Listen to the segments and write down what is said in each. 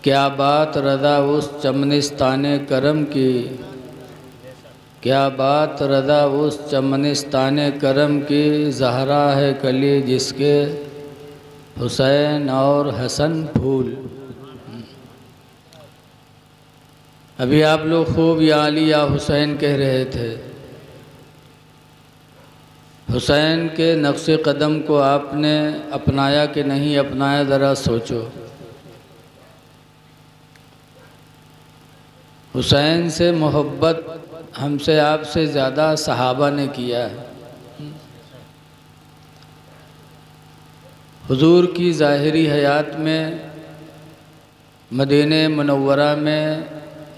क्या बात रदा उस चमनिस्ताने करम की, क्या बात रदा उस चमनिस्ताने करम की, ज़हरा है कली जिसके हुसैन और हसन फूल। अभी आप लोग खूब या अली या हुसैन कह रहे थे। हुसैन के नक्श कदम को आपने अपनाया कि नहीं अपनाया, ज़रा सोचो। हुसैन से मोहब्बत हमसे आपसे ज़्यादा सहाबा ने किया है। हुजूर की ज़ाहिरी हयात में मदीने मुनव्वरा में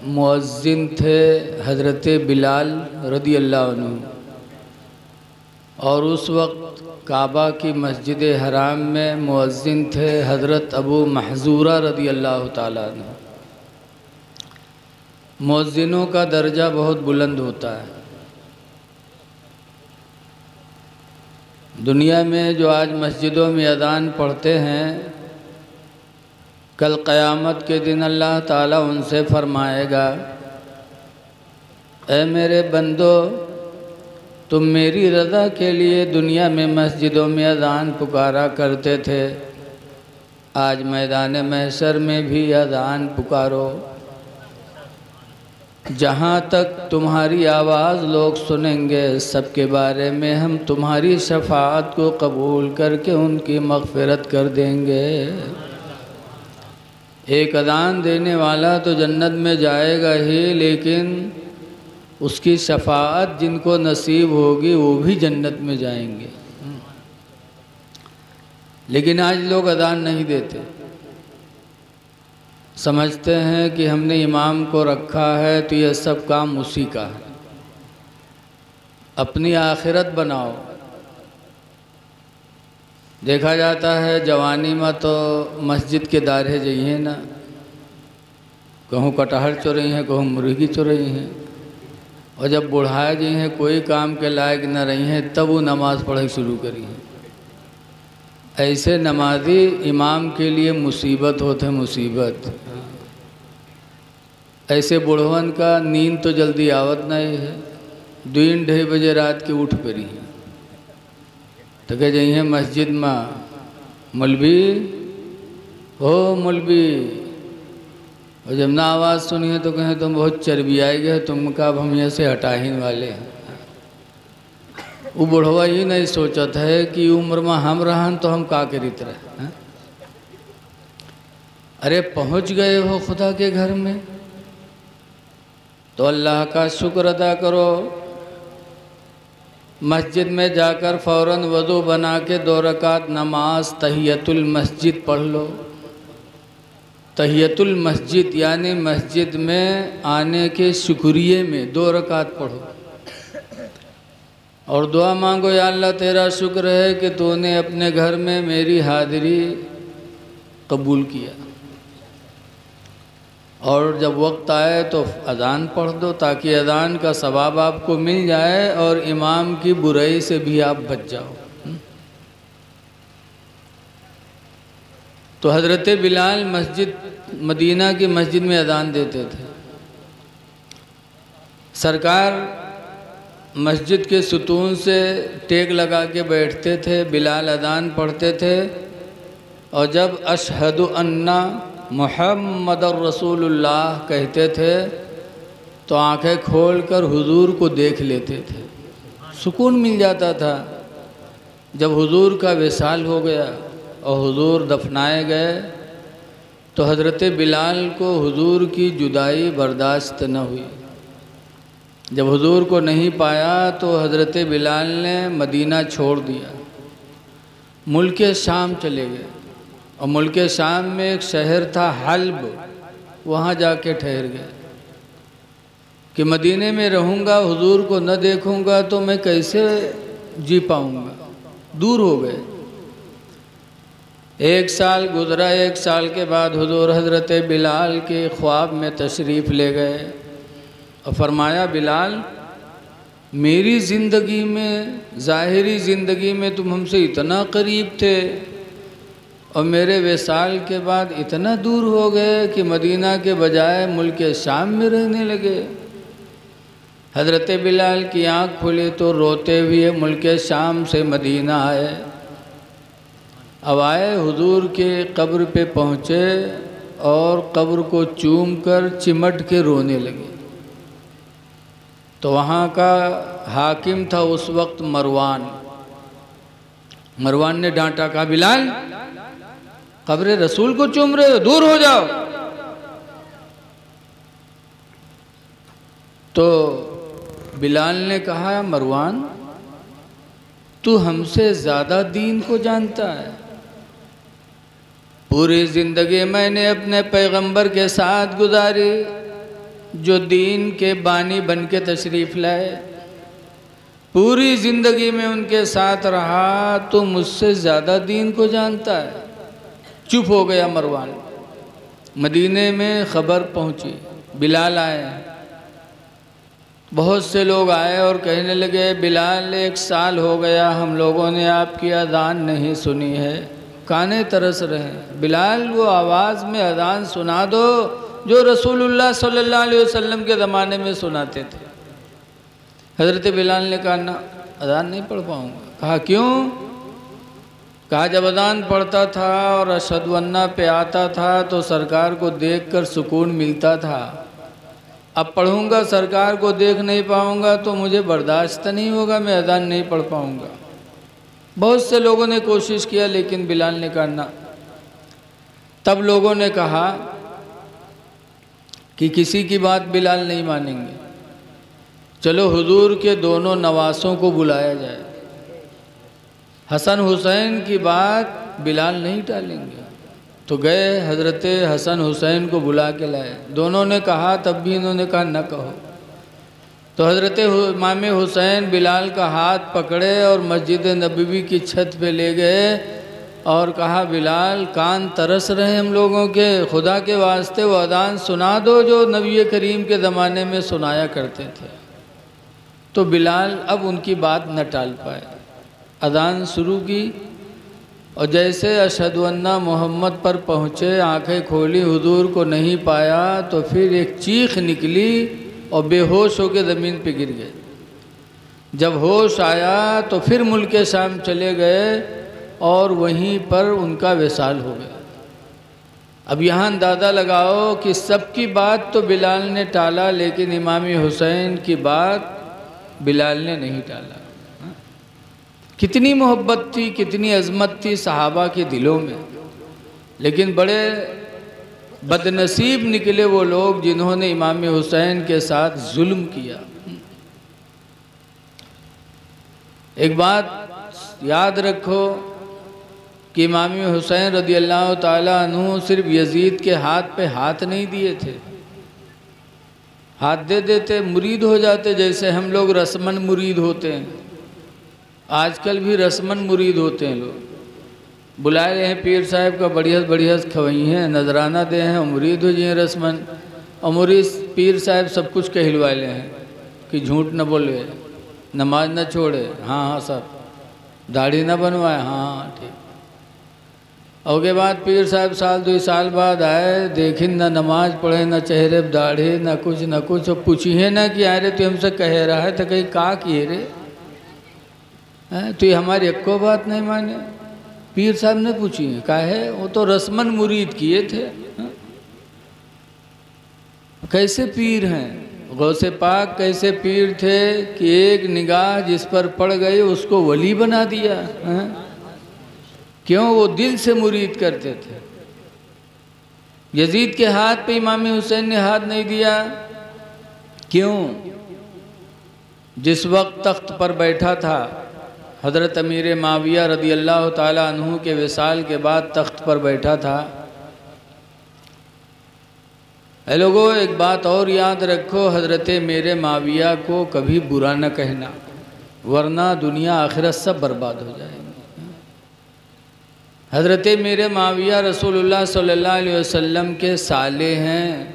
मुअज्जिन थे हज़रत बिलाल रदी अल्लाह अन्हु, और उस वक्त काबा की मस्जिद हराम में मुअज्जिन थे हज़रत अबू महज़ूरा रदी अल्लाह ताला अन्हु। मुअज्जिनों का दर्जा बहुत बुलंद होता है। दुनिया में जो आज मस्जिदों में अज़ान पढ़ते हैं, कल क़यामत के दिन अल्लाह ताला उनसे फरमाएगा, ऐ मेरे बंदो, तुम मेरी रज़ा के लिए दुनिया में मस्जिदों में अज़ान पुकारा करते थे, आज मैदान महशर में भी अज़ान पुकारो। जहाँ तक तुम्हारी आवाज़ लोग सुनेंगे, सबके बारे में हम तुम्हारी शफ़ाअत को कबूल करके उनकी मग़फ़िरत कर देंगे। एक अज़ान देने वाला तो जन्नत में जाएगा ही, लेकिन उसकी शफ़ाअत जिनको नसीब होगी वो भी जन्नत में जाएंगे। लेकिन आज लोग अज़ान नहीं देते, समझते हैं कि हमने इमाम को रखा है तो यह सब काम उसी का है। अपनी आखिरत बनाओ। देखा जाता है जवानी में तो मस्जिद के दायरे जाइए ना, कहूँ कटहल चुरई हैं, कहूँ मुर्गी चुरई हैं, और जब बुढ़ाए जी हैं कोई काम के लायक न रही हैं, तब वो नमाज़ पढ़ाई शुरू करी हैं। ऐसे नमाजी इमाम के लिए मुसीबत होते, मुसीबत। ऐसे बुढ़वन का नींद तो जल्दी आवत नहीं है, 2-2 बजे रात के उठ पड़ी हैं, तो कह जाइए मस्जिद में, मौलवी हो मौलवी, और जब ना आवाज़ सुनिए तो कहें तुम बहुत चर्बी आई गए, तुम का अब हम यहाँ से हटाहीन वाले हैं। वो बुढ़वा ही नहीं सोचत है कि उम्र में हम रहन तो हम का करित रहे। अरे पहुँच गए हो खुदा के घर में तो अल्लाह का शुक्र अदा करो। मस्जिद में जाकर फ़ौरन वज़ू बना के 2 रकात नमाज तहियतुल मस्जिद पढ़ लो। तहियतुल मस्जिद यानी मस्जिद में आने के शुक्रिये में 2 रकात पढ़ो और दुआ मांगो, या अल्लाह तेरा शुक्र है कि तूने अपने घर में मेरी हाज़िरी कबूल किया। और जब वक्त आए तो अज़ान पढ़ दो ताकि अज़ान का सवाब आपको मिल जाए और इमाम की बुराई से भी आप बच जाओ। तो हज़रत बिलाल मस्जिद मदीना की मस्जिद में अज़ान देते थे। सरकार मस्जिद के सुतून से टेक लगा के बैठते थे, बिलाल अज़ान पढ़ते थे, और जब अशहदु अन्ना मुहम्मदुर रसूलुल्लाह कहते थे तो आंखें खोलकर हुजूर को देख लेते थे, सुकून मिल जाता था। जब हुजूर का विसाल हो गया और हुजूर दफनाए गए तो हज़रत बिलाल को हुजूर की जुदाई बर्दाश्त न हुई। जब हुजूर को नहीं पाया तो हज़रत बिलाल ने मदीना छोड़ दिया, मुल्क शाम चले गए, और मुल्क शाम में एक शहर था हल्ब, वहाँ जाके ठहर गए कि मदीने में रहूँगा, हुजूर को न देखूँगा तो मैं कैसे जी पाऊँगा। दूर हो गए। 1 साल गुज़रा। 1 साल के बाद हुजूर हज़रत बिलाल के ख्वाब में तशरीफ़ ले गए और फरमाया, बिलाल मेरी ज़िंदगी में, ज़ाहिरी ज़िंदगी में तुम हमसे इतना करीब थे और मेरे विसाल के बाद इतना दूर हो गए कि मदीना के बजाय मुल्क शाम में रहने लगे। हज़रत बिलाल की आँख खुली तो रोते हुए मुल्क शाम से मदीना आए। अब आए हुजूर के कब्र पे पहुँचे और कब्र को चूम कर चिमट के रोने लगे। तो वहाँ का हाकिम था उस वक्त मरवान। मरवान ने डांटा, कहा बिलाल कब्र रसूल को चूम रहे हो, दूर हो जाओ। तो बिलाल ने कहा, मरवान तू हमसे ज़्यादा दीन को जानता है। पूरी ज़िंदगी मैंने अपने पैगंबर के साथ गुजारी जो दीन के बानी बन के तशरीफ़ लाए। पूरी ज़िंदगी में उनके साथ रहा, तो मुझसे ज़्यादा दीन को जानता है। चुप हो गया मरवान। मदीने में ख़बर पहुंची, बिलाल आए। बहुत से लोग आए और कहने लगे, बिलाल 1 साल हो गया हम लोगों ने आपकी अज़ान नहीं सुनी है, काने तरस रहे हैं। बिलाल वो आवाज़ में अज़ान सुना दो जो रसूलुल्लाह सल्लल्लाहु अलैहि वसल्लम के ज़माने में सुनाते थे। हज़रत बिलाल ने कहा, ना अज़ान नहीं पढ़ पाऊँगा। कहा क्यों? कहा जब अज़ान पढ़ता था और अशहदु अन्ना पे आता था तो सरकार को देखकर सुकून मिलता था। अब पढ़ूँगा सरकार को देख नहीं पाऊँगा तो मुझे बर्दाश्त नहीं होगा, मैं अज़ान नहीं पढ़ पाऊँगा। बहुत से लोगों ने कोशिश किया लेकिन बिलाल ने कहा ना। तब लोगों ने कहा कि किसी की बात बिलाल नहीं मानेंगे, चलो हुजूर के दोनों नवासों को बुलाया जाए। हसन हुसैन की बात बिलाल नहीं टालेंगे। तो गए, हज़रत हसन हुसैन को बुला के लाए। दोनों ने कहा, तब भी इन्होंने कहा न कहो। तो हज़रत इमाम हुसैन बिलाल का हाथ पकड़े और मस्जिद नबवी की छत पे ले गए और कहा, बिलाल कान तरस रहे हम लोगों के, खुदा के वास्ते वो अज़ान सुना दो जो नबी करीम के ज़माने में सुनाया करते थे। तो बिलाल अब उनकी बात न टाल पाए, अज़ान शुरू की और जैसे अशहदु अन्ना मोहम्मद पर पहुँचे, आंखें खोली, हुजूर को नहीं पाया तो फिर एक चीख निकली और बेहोश होकर ज़मीन पे गिर गए। जब होश आया तो फिर मुल्क शाम चले गए और वहीं पर उनका विसाल हो गया। अब यहाँ अंदाज़ा लगाओ कि सबकी बात तो बिलाल ने टाला लेकिन इमाम हुसैन की बात बिलाल ने नहीं टाला। कितनी मोहब्बत थी, कितनी अज़मत थी सहाबा के दिलों में। लेकिन बड़े बदनसीब निकले वो लोग जिन्होंने इमाम हुसैन के साथ जुल्म किया। एक बात याद रखो कि इमाम हुसैन रदियल्लाहु ताला अन्हु सिर्फ यजीद के हाथ पे हाथ नहीं दिए थे, हाथ दे देते, मुरीद हो जाते। जैसे हम लोग रस्मन मुरीद होते हैं, आजकल भी रस्मन मुरीद होते हैं। लोग बुलाए रहे हैं पीर साहब का बढ़िया बढ़िया खवई हैं, नजराना दे हैं और मुरीद हो जाए रस्मन। और मुरीद पीर साहब सब कुछ कहलवा ले हैं कि झूठ न बोले, नमाज न छोड़े, हाँ हाँ सब, दाढ़ी न बनवाए, हाँ ठीक। और के बाद पीर साहब साल 2 साल बाद आए, देखिन न नमाज पढ़े, न चेहरे दाढ़ी, न कुछ। और पूछिए ना कि अरे तू हमसे कह रहा है तो कहीं का किए रे, तो ये हमारी एको बात नहीं माने। पीर साहब ने पूछी है, का है वो तो रस्मन मुरीद किए थे। कैसे पीर हैं, गौसे पाक कैसे पीर थे कि एक निगाह जिस पर पड़ गई उसको वली बना दिया है? क्यों? वो दिल से मुरीद करते थे। यजीद के हाथ पे इमाम हुसैन ने हाथ नहीं दिया, क्यों? जिस वक्त तख्त पर बैठा था हज़रत अमीर माविया रदियल्लाहु ताला अन्हु के विसाल के बाद तख्त पर बैठा था। ऐ लोगों, एक बात और याद रखो, हज़रत मेरे माविया को कभी बुरा न कहना, वरना दुनिया आखिरत सब बर्बाद हो जाएगी। हज़रत मेरे माविया रसूलुल्लाह सल्लल्लाहु अलैहि वसल्लम के साले हैं,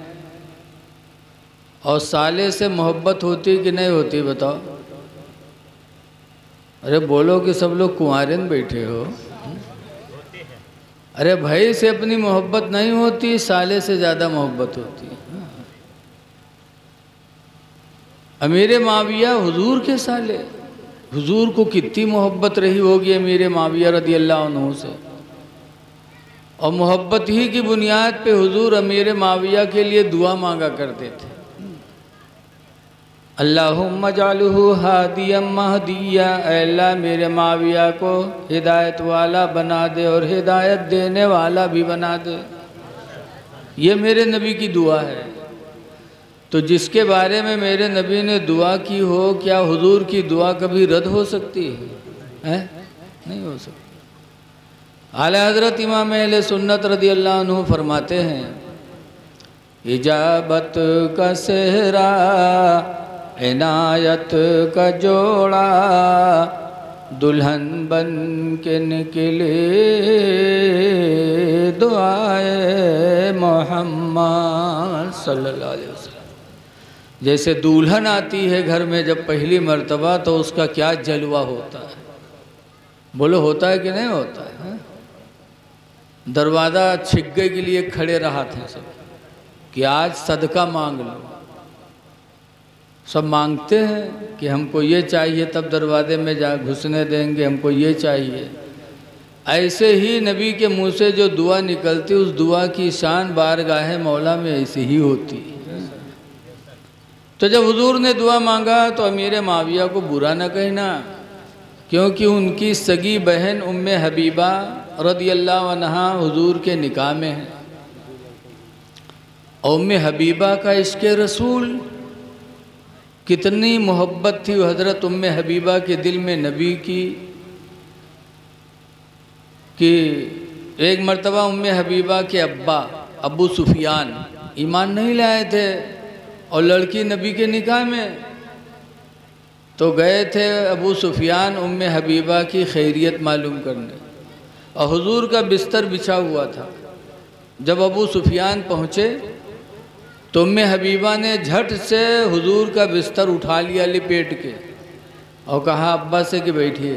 और साले से मोहब्बत होती कि नहीं होती बताओ? अरे बोलो कि सब लोग कुंवारे में बैठे हो। अरे भाई से अपनी मोहब्बत नहीं होती, साले से ज़्यादा मोहब्बत होती है। अमीर माविया हुजूर के साले, हुजूर को कितनी मोहब्बत रही होगी अमीर माविया रदी अल्लाह अन्हु से, और मोहब्बत ही की बुनियाद पे हुजूर अमीर माविया के लिए दुआ मांगा करते थे। अल्लाहुम्मा जालहु हादियम महदिया, अल्लाह मेरे माविया को हिदायत वाला बना दे और हिदायत देने वाला भी बना दे। ये मेरे नबी की दुआ है। तो जिसके बारे में मेरे नबी ने दुआ की हो, क्या हुजूर की दुआ कभी रद्द हो सकती है? नहीं हो सकती। आले हज़रत इमाम अहले सुन्नत रदी अल्लाह अन्हु फरमाते हैं, इजाबत का सेहरा इनायत का जोड़ा, दुल्हन बन के निकले दुआए मोहम्मद सल्लल्लाहु अलैहि वसल्लम। जैसे दुल्हन आती है घर में जब पहली मर्तबा, तो उसका क्या जलवा होता है, बोलो होता है कि नहीं होता है? दरवाज़ा छिग्गे के लिए खड़े रहा थे सब कि आज सदका मांग लो। सब मांगते हैं कि हमको ये चाहिए, तब दरवाजे में जा घुसने देंगे, हमको ये चाहिए। ऐसे ही नबी के मुंह से जो दुआ निकलती, उस दुआ की शान बारगाह मौला में ऐसी ही होती है। तो जब हुजूर ने दुआ मांगा तो अमीर माविया को बुरा न कहना, क्योंकि उनकी सगी बहन उम्मे हबीबा रदी अल्लाह अन्हा हुजूर के निकाह में है। और उम्मे हबीबा का इश्क़ रसूल, कितनी मोहब्बत थी हज़रत उम्मे हबीबा के दिल में नबी की, कि एक मर्तबा उम्मे हबीबा के अब्बा अबू सुफियान ईमान नहीं लाए थे और लड़की नबी के निकाह में, तो गए थे अबू सुफियान उम्मे हबीबा की खैरियत मालूम करने, और हुजूर का बिस्तर बिछा हुआ था। जब अबू सुफियान पहुँचे तो उम्मे हबीबा ने झट से हुजूर का बिस्तर उठा लिया लिपेट के, और कहा अब्बा से कि बैठिए।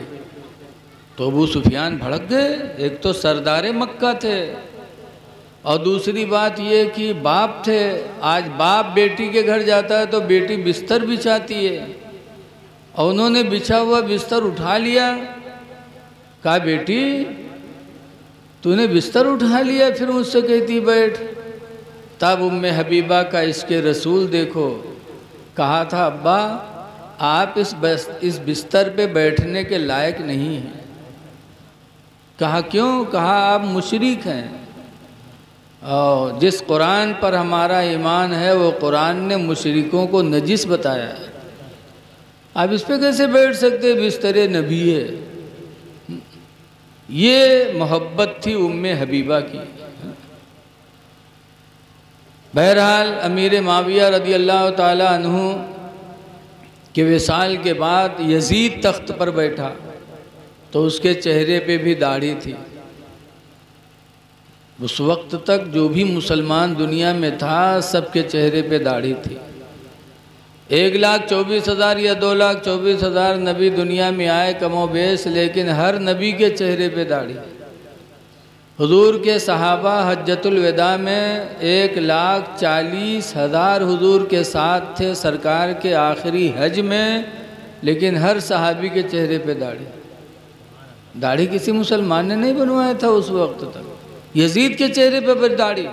तो अबू सुफियान भड़क गए। एक तो सरदार मक्का थे, और दूसरी बात ये कि बाप थे। आज बाप बेटी के घर जाता है तो बेटी बिस्तर बिछाती है, और उन्होंने बिछा हुआ बिस्तर उठा लिया। कहा बेटी तूने बिस्तर उठा लिया, फिर मुझसे कहती बैठ। तब उम्मे हबीबा का इश्क़ रसूल देखो। कहा था अब्बा आप इस बिस्तर पे बैठने के लायक नहीं हैं। कहा क्यों? कहा आप मुशरिक हैं, और जिस कुरान पर हमारा ईमान है वो कुरान ने मुशरिकों को नजिस बताया है। आप इस पे कैसे बैठ सकते? बिस्तरे नबी है। ये मोहब्बत थी उम्मे हबीबा की। बहरहाल अमीर माविया रदी अल्लाह ताला अन्हु के विसाल के बाद यजीद तख्त पर बैठा तो उसके चेहरे पे भी दाढ़ी थी। उस वक्त तक जो भी मुसलमान दुनिया में था सबके चेहरे पे दाढ़ी थी। 1,24,000 या 2,24,000 नबी दुनिया में आए कमोबेश, लेकिन हर नबी के चेहरे पे दाढ़ी। हुजूर के सहाबा हज्जतुल विदा में 1,40,000 हुजूर के साथ थे सरकार के आखिरी हज में, लेकिन हर सहाबी के चेहरे पे दाढ़ी। दाढ़ी किसी मुसलमान ने नहीं बनवाया था उस वक्त तक। यजीद के चेहरे पे दाढ़ी।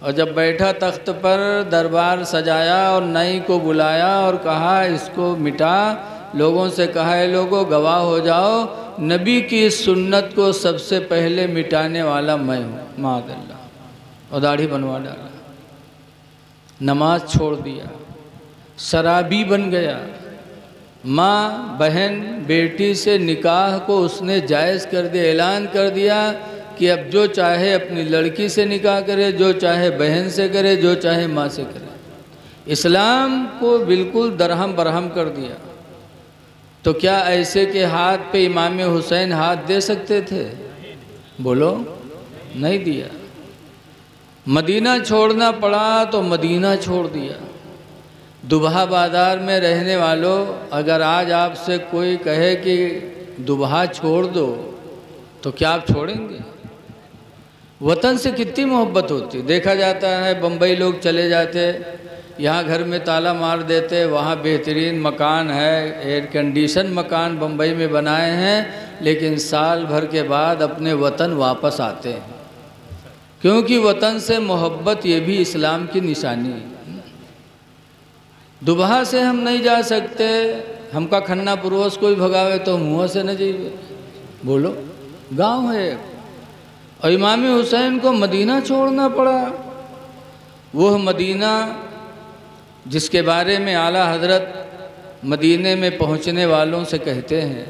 और जब बैठा तख्त पर दरबार सजाया और नई को बुलाया और कहा इसको मिटा। लोगों से कहा है लोगों गवाह हो जाओ, नबी की इस सुन्नत को सबसे पहले मिटाने वाला मैं हूँ माअल्लाह। और दाढ़ी बनवा डाला, नमाज छोड़ दिया, शराबी बन गया। माँ बहन बेटी से निकाह को उसने जायज़ कर दिया, ऐलान कर दिया कि अब जो चाहे अपनी लड़की से निकाह करे, जो चाहे बहन से करे, जो चाहे माँ से करे। इस्लाम को बिल्कुल दरहम बरहम कर दिया। तो क्या ऐसे के हाथ पे इमाम हुसैन हाथ दे सकते थे? बोलो, नहीं दिया। मदीना छोड़ना पड़ा तो मदीना छोड़ दिया। दुबहा बाज़ार में रहने वालों, अगर आज आपसे कोई कहे कि दुबहा छोड़ दो तो क्या आप छोड़ेंगे? वतन से कितनी मोहब्बत होती। देखा जाता है बम्बई लोग चले जाते, यहाँ घर में ताला मार देते, वहाँ बेहतरीन मकान है, एयर कंडीशन मकान बम्बई में बनाए हैं, लेकिन साल भर के बाद अपने वतन वापस आते हैं, क्योंकि वतन से मोहब्बत ये भी इस्लाम की निशानी है। दुबहा से हम नहीं जा सकते, हमका खन्ना पुरोस कोई भगावे तो मुँह से न जाइए, बोलो गांव है। और इमाम हुसैन को मदीना छोड़ना पड़ा, वह मदीना जिसके बारे में आला हजरत मदीने में पहुंचने वालों से कहते हैं,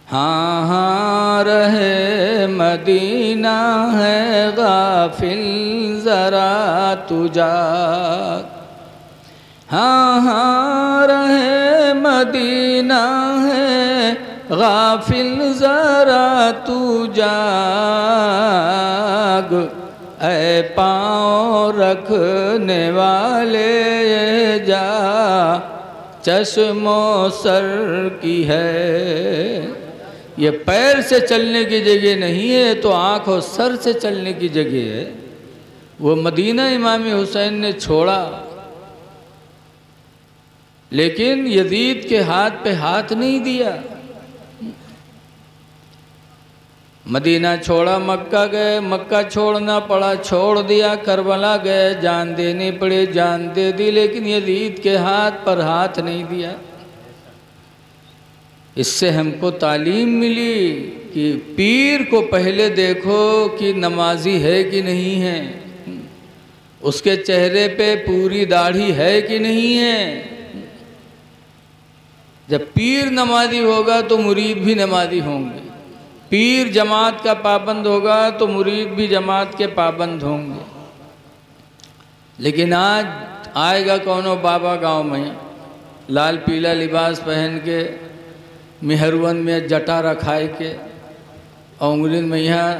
हाँ हाँ रहे मदीना है गाफिल ज़रा तू जाग, हाँ हाँ रहे मदीना है गाफिल ज़रा तू जाग, ऐ पाँव रखने वाले जा चश्मो सर की है। ये पैर से चलने की जगह नहीं है, तो आँख और सर से चलने की जगह है। वो मदीना इमाम हुसैन ने छोड़ा, लेकिन यजीद के हाथ पे हाथ नहीं दिया। मदीना छोड़ा, मक्का गए, मक्का छोड़ना पड़ा, छोड़ दिया, करबला गए, जान देनी पड़ी, जान दे दी, लेकिन यजीद के हाथ पर हाथ नहीं दिया। इससे हमको तालीम मिली कि पीर को पहले देखो कि नमाजी है कि नहीं है, उसके चेहरे पे पूरी दाढ़ी है कि नहीं है। जब पीर नमाजी होगा तो मुरीद भी नमाजी होंगे, पीर जमात का पाबंद होगा तो मुरीद भी जमात के पाबंद होंगे। लेकिन आज आएगा कौनो बाबा गांव में लाल पीला लिबास पहन के, मेहरवन में जटा रखाए के, उंगली में यहाँ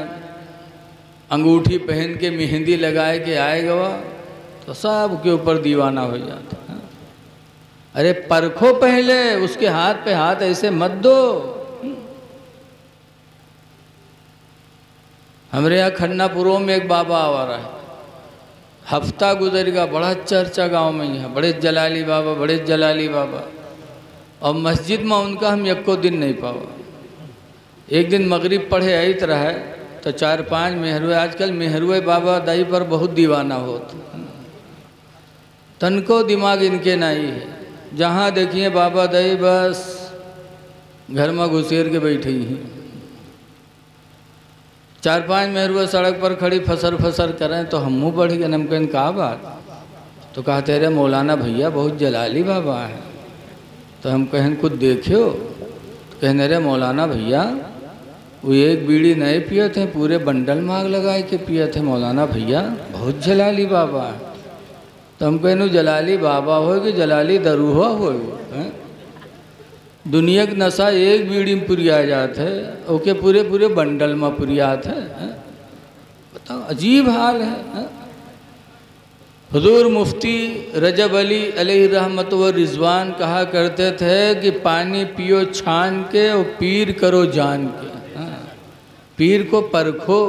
अंगूठी पहन के मेहंदी लगाए के आएगा वह, तो सब के ऊपर दीवाना हो जाता है। अरे परखो पहले, उसके हाथ पे हाथ ऐसे मत दो। हमारे यहाँ खन्नापुरों में एक बाबा आ रहा है, हफ्ता गुजरेगा, बड़ा चर्चा गांव में ही है, बड़े जलाली बाबा, बड़े जलाली बाबा। और मस्जिद में उनका हम एको दिन नहीं पावा। एक दिन मगरिब पढ़े आयत रहा है तो 4-5 मेहरुए, आजकल मेहरुए बाबा दाई पर बहुत दीवाना होता, तनको दिमाग इनके नहीं है। जहाँ देखिए बाबा दाई बस घर में घुसेर के बैठी ही। 4-5 मेहरुए सड़क पर खड़ी फसर फसर करें तो हम मुँह बढ़ गए, हम कहें कहा बात, तो कहते रहे मौलाना भैया बहुत जलाली बाबा है। तो हम कहें कुछ देखियो, तो कहने रहे मौलाना भैया वो एक बीड़ी नहीं पिए थे, पूरे बंडल मांग लगाए के पिए थे मौलाना भैया, बहुत जलाली बाबा है। तो हम कहूँ जलाली बाबा हो कि जलाली दरूहा हो, दुनिया के नशा एक बीड़ी में पुरिया जाते है, ओके पूरे पूरे बंडल में पुरियात है। बताओ अजीब हाल है। हुजूर मुफ्ती रजब अली अलैहि रहमत व रिजवान कहा करते थे कि पानी पियो छान के और पीर करो जान के। पीर को परखो,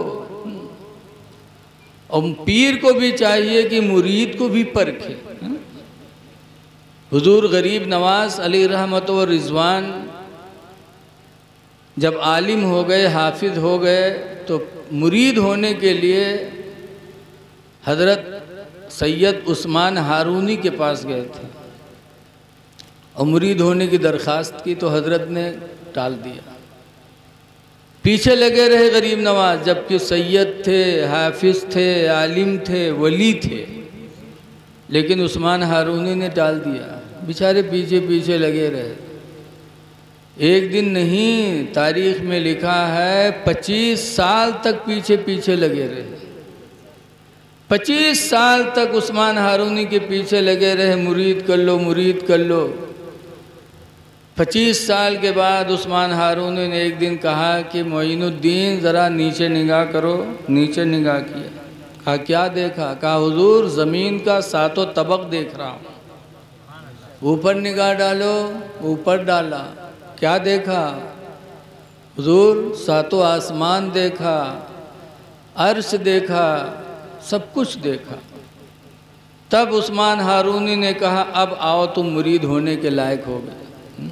और पीर को भी चाहिए कि मुरीद को भी परखे। हुजूर गरीब नवाज अली रहमत व रिजवान जब आलिम हो गए, हाफिज हो गए, तो मुरीद होने के लिए हजरत सैयद उस्मान हारूनी के पास गए थे और मुरीद होने की दरख्वास्त की, तो हजरत ने टाल दिया। पीछे लगे रहे गरीब नवाज, जबकि सैयद थे, हाफिज थे, आलिम थे, वली थे, लेकिन उस्मान हारूनी ने टाल दिया। बेचारे पीछे पीछे लगे रहे। एक दिन नहीं, तारीख में लिखा है 25 साल तक पीछे पीछे लगे रहे। 25 साल तक उस्मान हारूनी के पीछे लगे रहे, मुरीद कर लो, मुरीद कर लो। 25 साल के बाद उस्मान हारूनी ने एक दिन कहा कि मोइनुद्दीन ज़रा नीचे निगाह करो। नीचे निगाह किया, कहा क्या देखा? कहा हुजूर ज़मीन का 7 तबक देख रहा हूँ। ऊपर निगाह डालो, ऊपर डाला, क्या देखा? हुजूर 7 आसमान देखा। अर्श देखा, सब कुछ देखा। तब उस्मान हारूनी ने कहा अब आओ तुम मुरीद होने के लायक हो गए।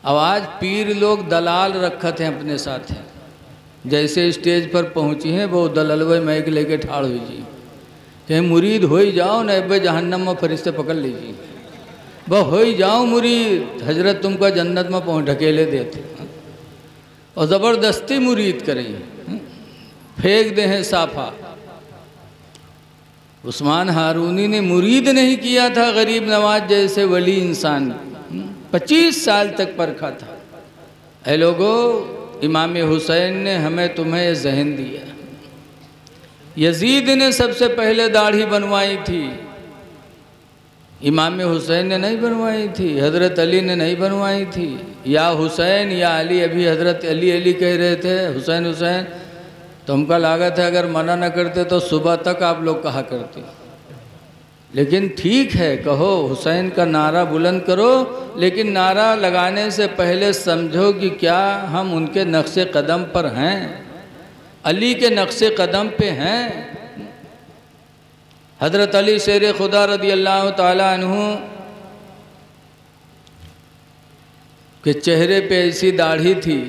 अब आज पीर लोग दलाल रखते हैं अपने साथ हैं, जैसे स्टेज पर पहुँची हैं वो दललवे मैक लेके ठाड़ हुई जी कहीं मुरीद हो ही जाओ न अब जहन्नम में फरिश्ते पकड़ लीजिए, वह हो ही जाओ मुरीद, हजरत तुमको जन्नत में पहुँच ढकेले देते और ज़बरदस्ती मुरीद करें, फेंक दे हैं साफा। उस्मान हारूनी ने मुरीद नहीं किया था गरीब नवाज जैसे वली इंसान, 25 साल तक परखा था। ऐ लोगो, इमाम हुसैन ने हमें तुम्हें ये जहन दिया। यजीद ने सबसे पहले दाढ़ी बनवाई थी, इमाम हुसैन ने नहीं बनवाई थी, हज़रत अली ने नहीं बनवाई थी। या हुसैन या अली, अभी हज़रत अली अली कह रहे थे, हुसैन हुसैन, तो हमका लागत है अगर मना न करते तो सुबह तक आप लोग कहा करते। लेकिन ठीक है, कहो, हुसैन का नारा बुलंद करो, लेकिन नारा लगाने से पहले समझो कि क्या हम उनके नक्शे कदम पर हैं, अली के नक्शे कदम पे हैं। हज़रत अली शेर खुदा रदी अल्लाह ताला अन्हु के चेहरे पे ऐसी दाढ़ी थी,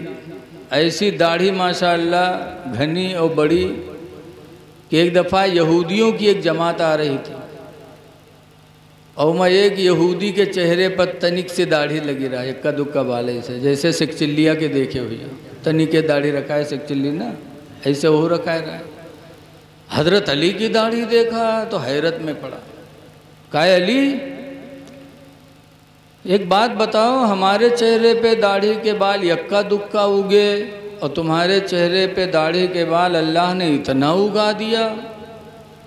ऐसी दाढ़ी माशाअल्लाह घनी और बड़ी कि एक दफ़ा यहूदियों की एक जमात आ रही थी और मैं एक यहूदी के चेहरे पर तनिक से दाढ़ी लगी रहा, इक्का दुक्का बाले से, जैसे सिकचिल्लिया के देखे हुए तनिक के दाढ़ी रखा है सिकचिल्ली ना, ऐसे वो रखा है। हज़रत अली की दाढ़ी देखा तो हैरत में पड़ा, कहा अली एक बात बताओ, हमारे चेहरे पे दाढ़ी के बाल यक्का दुक्का उगे और तुम्हारे चेहरे पे दाढ़ी के बाल अल्लाह ने इतना उगा दिया,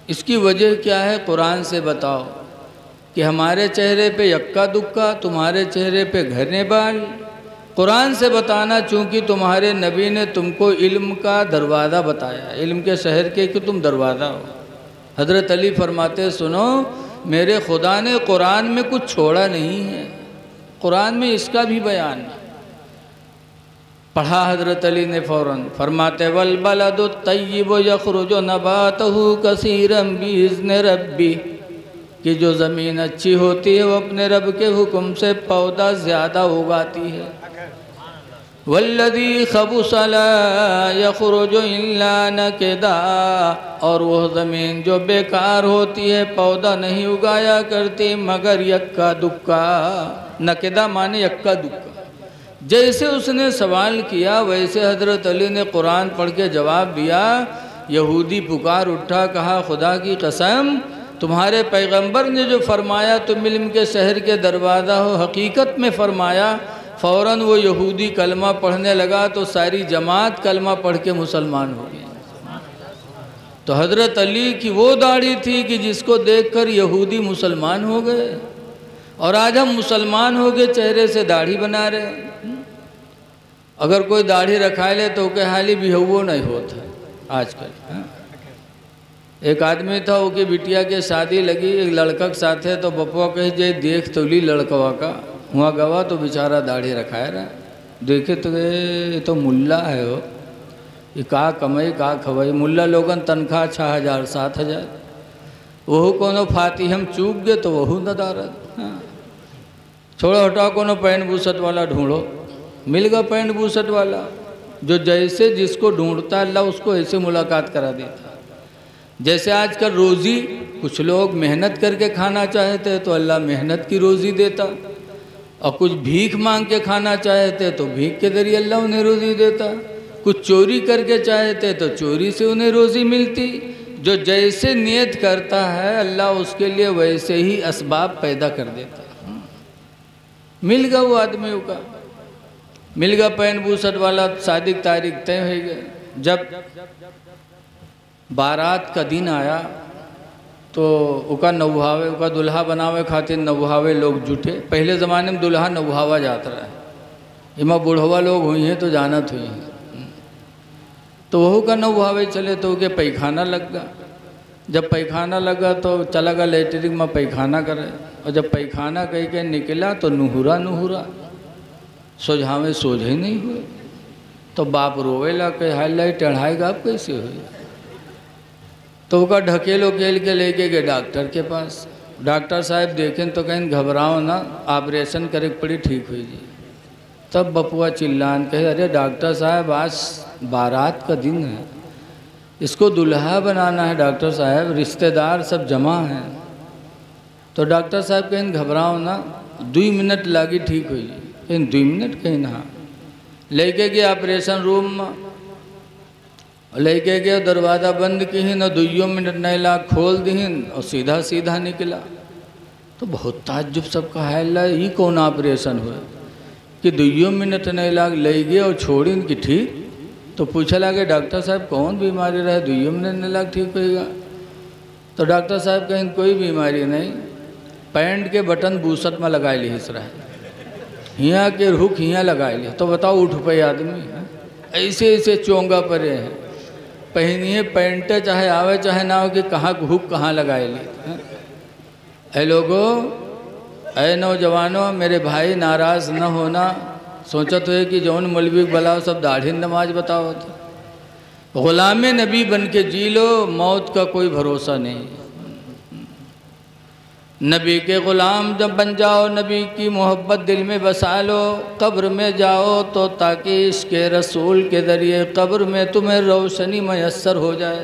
इसकी वजह क्या है? कुरान से बताओ कि हमारे चेहरे पे यक्का दुक्का, तुम्हारे चेहरे पे घने बाल। कुरान से बताना, चूँकि तुम्हारे नबी ने तुमको इल्म का दरवाज़ा बताया, इल्म के शहर के कि तुम दरवाज़ा हो। हज़रत अली फरमाते सुनो, मेरे खुदा ने कुरान में कुछ छोड़ा नहीं है, कुरान में इसका भी बयान पढ़ा। हज़रत अली ने फ़ौरन फरमाते वल बलदु तय्यिबु यख़रुजु नबातहु कसीरन बिइज़्नि रब्बी, कि जो ज़मीन अच्छी होती है वो अपने रब के हुक्म से पौधा ज़्यादा उगाती है। वल्लज़ी ख़बुसा ला यख़रुजु इल्ला नकदा, और वह ज़मीन जो बेकार होती है पौधा नहीं उगाया करती मगर यक्का दुक्का। नकदा माने यक्का दुक्का। जैसे उसने सवाल किया वैसे हज़रत अली ने कुरान पढ़ के जवाब दिया। यहूदी पुकार उठा, कहा खुदा की कसम, तुम्हारे पैगंबर ने जो फरमाया तुम इल्म के शहर के दरवाज़ा हो, हकीकत में फरमाया। फ़ौरन वो यहूदी कलमा पढ़ने लगा तो सारी जमात कलमा पढ़ के मुसलमान हो गई। तो हज़रत अली की वो दाढ़ी थी कि जिसको देखकर यहूदी मुसलमान हो गए, और आज हम मुसलमान हो गए चेहरे से दाढ़ी बना रहे। अगर कोई दाढ़ी रखा ले तो के हाली भी वो नहीं होता आजकल। एक आदमी था, वो की बिटिया के शादी लगी एक लड़का के साथ है, तो बपुआ कही जे देख तो ली लड़कवा का, वहाँ गवा तो बेचारा दाढ़ी रखाए रहा। देखे तो ये तो मुल्ला है, वो ये का कमाई का खवाई। मुल्ला लोगन तनख्वाह 6,000 7,000, वहू कोनो फाती हम चूक गए तो वहू नदारत। हाँ, छोड़ो हटाओ, कोनो पैंट बूसट वाला ढूंढो, मिल गया पैंट बूसट वाला जो जैसे जिसको ढूंढता अल्लाह उसको ऐसे मुलाकात करा देता। जैसे आजकल रोज़ी कुछ लोग मेहनत करके खाना चाहते हैं तो अल्लाह मेहनत की रोज़ी देता, और कुछ भीख मांग के खाना चाहते तो भीख के ज़रिए अल्लाह उन्हें रोज़ी देता। कुछ चोरी करके चाहते तो चोरी से उन्हें रोज़ी मिलती। जो जैसे नियत करता है अल्लाह उसके लिए वैसे ही असबाब पैदा कर देता। मिल गया वो आदमी का, मिल गया पैंट बूसट वाला, शादी की तारीख तय हो गई। जब बारात का दिन आया तो उका नवहावे, उका दुल्हा बनावे खातिर नवहावे लोग जुटे। पहले ज़माने में दुल्हा नवहावा जाता रहा, इमा बूढ़वा लोग हुई हैं तो जानत हुई हैं। तो वहू का नवहावे चले तो उके पैखाना लग गया। जब पैखाना लगा तो चला गया लेटरिन में पैखाना करे, और जब पैखाना कह के निकला तो नुहुरा नुहुरा सोझावे सोझे नहीं हुए। तो बाप रोवेला, कहे हाल लाई टेढ़ाएगा आप कैसे हुई। तो वो ढकेल उकेल के लेके गए डॉक्टर के पास। डॉक्टर साहब देखें तो कहीं घबराओ ना, ऑपरेशन करे पड़ी ठीक हुई जी। तब बपुआ चिल्लान कहे, अरे डॉक्टर साहब आज बारात का दिन है, इसको दुल्हा बनाना है डॉक्टर साहब, रिश्तेदार सब जमा हैं। तो डॉक्टर साहब कहीं घबराओ ना, 2 मिनट लागी ठीक हुई। कहीं 2 मिनट कहीं ना, लेके गए ऑपरेशन रूम में, लेके गए दरवाज़ा बंद की न 2 मिनट नहीं ला खोल दीन और सीधा सीधा निकला। तो बहुत ताज्जुब सबका है, ये कौन ऑपरेशन हुआ कि 2 मिनट नहीं लाग ले गए और छोड़ी कि ठीक। तो पूछा लगे डॉक्टर साहब कौन बीमारी रहे 2 मिनट नहीं लाग ठीक होएगा। तो डॉक्टर साहब कहीं कोई बीमारी नहीं, पैंट के बटन बूसट में लगा ली इस रहा, हियाँ के रुख हियाँ लगा लिया। तो बताओ उठ पे आदमी ऐसे ऐसे चोंगा परे हैं, पहनिए पैंटे चाहे आवे चाहे ना हो कि कहाँ हुक कहाँ लगाए ली। ऐ लोगों, ऐ नौजवानों, मेरे भाई नाराज़ न होना, सोचत हुए कि जौन मौलवी बुलाओ सब दाढ़ी नमाज बताओ। ग़ुलाम नबी बन के जी लो, मौत का कोई भरोसा नहीं। नबी के ग़ुलाम जब बन जाओ, नबी की मोहब्बत दिल में बसा लो, कब्र में जाओ तो ताकि इश्क़ रसूल के ज़रिए कब्र में तुम्हें रोशनी मैसर हो जाए।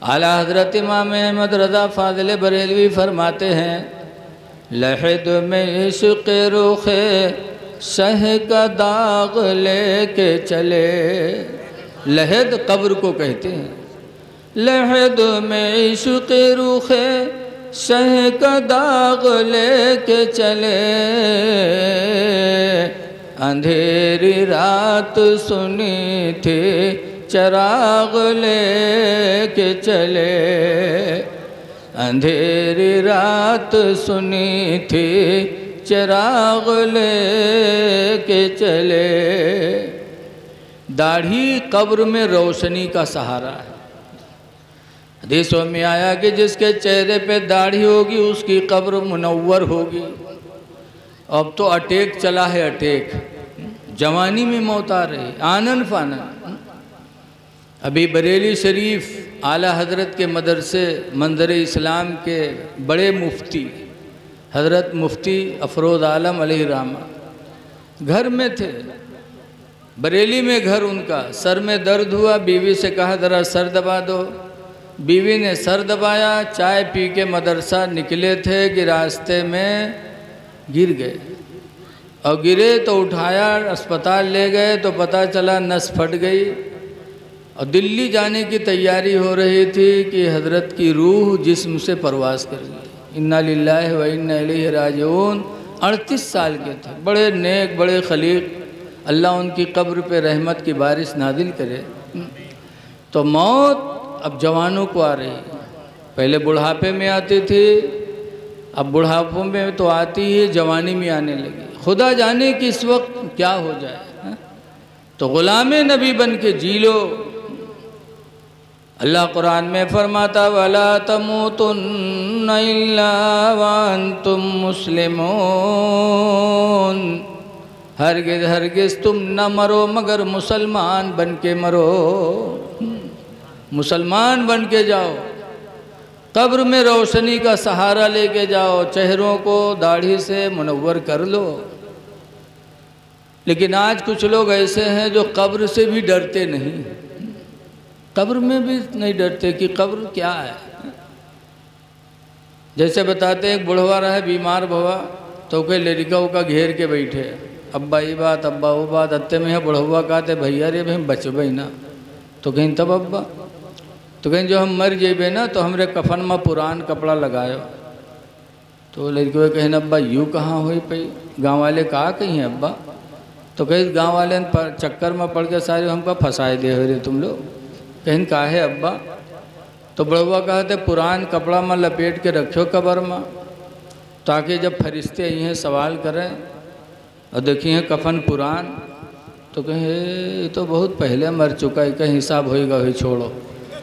आला हज़रत इमाम अहमद रज़ा फ़ाज़िल बरेलवी फरमाते हैं, लहद में इश्क़ रुख़े शह का दाग लेके चले। लहद कब्र को कहते हैं। लहद में इश्क़ रुख़े शह का दाग लेके चले, अंधेरी रात सुनी थी चराग लेके चले। अंधेरी रात सुनी थी चिराग लेके चले। दाढ़ी कब्र में रोशनी का सहारा है। हदीसों में आया कि जिसके चेहरे पे दाढ़ी होगी उसकी कब्र मुनव्वर होगी। अब तो अटैक चला है, अटैक, जवानी में मौत आ रही, आनन फानन। अभी बरेली शरीफ आला हज़रत के मदरसे मंदर इस्लाम के बड़े मुफ्ती हज़रत मुफ्ती अफरोज़ आलम अलैहि रहमा घर में थे। बरेली में घर उनका। सर में दर्द हुआ, बीवी से कहा ज़रा सर दबा दो। बीवी ने सर दबाया, चाय पी के मदरसा निकले थे कि रास्ते में गिर गए, और गिरे तो उठाया, अस्पताल ले गए तो पता चला नस फट गई, और दिल्ली जाने की तैयारी हो रही थी कि हज़रत की रूह जिस्म से परवाज़ कर गई। इन्ना लिल्लाहि व इन्ना इलैहि राजिऊन। 38 साल के थे, बड़े नेक, बड़े खलीक। अल्लाह उनकी कब्र पे रहमत की बारिश नादिल करे। तो मौत अब जवानों को आ रही, पहले बुढ़ापे में आती थी, अब बुढ़ापों में तो आती ही जवानी में आने लगी। खुदा जाने कि इस वक्त क्या हो जाए। तो ग़ुलाम नबी बन के जी लो। अल्लाह कुरान में फरमाता, वला तमूतुन्ना इल्ला व अंतुम मुस्लिमून। हरगिज़ हरगिज़ तुम न मरो मगर मुसलमान बन के मरो। मुसलमान बन के जाओ, कब्र में रोशनी का सहारा लेके जाओ, चेहरों को दाढ़ी से मुनव्वर कर लो। लेकिन आज कुछ लोग ऐसे हैं जो कब्र से भी डरते नहीं, कब्र में भी नहीं डरते कि कब्र क्या है। जैसे बताते हैं एक बुढ़वा रहा बीमार भवा, तो कोई लड़का का घेर के बैठे, अब्बा ये बात अब्बा वो बात, अत्ते में है बुढ़वा कहते भैया रे भाई बचबे ना। तो कहीं तब अब्बा, तो कहीं जो हम मर जेबे ना तो हमरे कफन में पुरान कपड़ा लगायो। तो लड़के कहें अब्बा यूँ कहाँ हुई पई, गाँव वाले कहा कहीं है अब्बा। तो कहीं गाँव वाले चक्कर में पड़ के सारे हमको फंसाए दे हो रे तुम लोग। कहीं काहे अब्बा। तो बड़ुआ कहते पुरान कपड़ा में लपेट के रखो कब्र में, ताकि जब फरिश्ते यहीं सवाल करें और देखिए कफन पुरान, तो कहें ये तो बहुत पहले मर चुका है, कहीं हिसाब होएगा वही छोड़ो।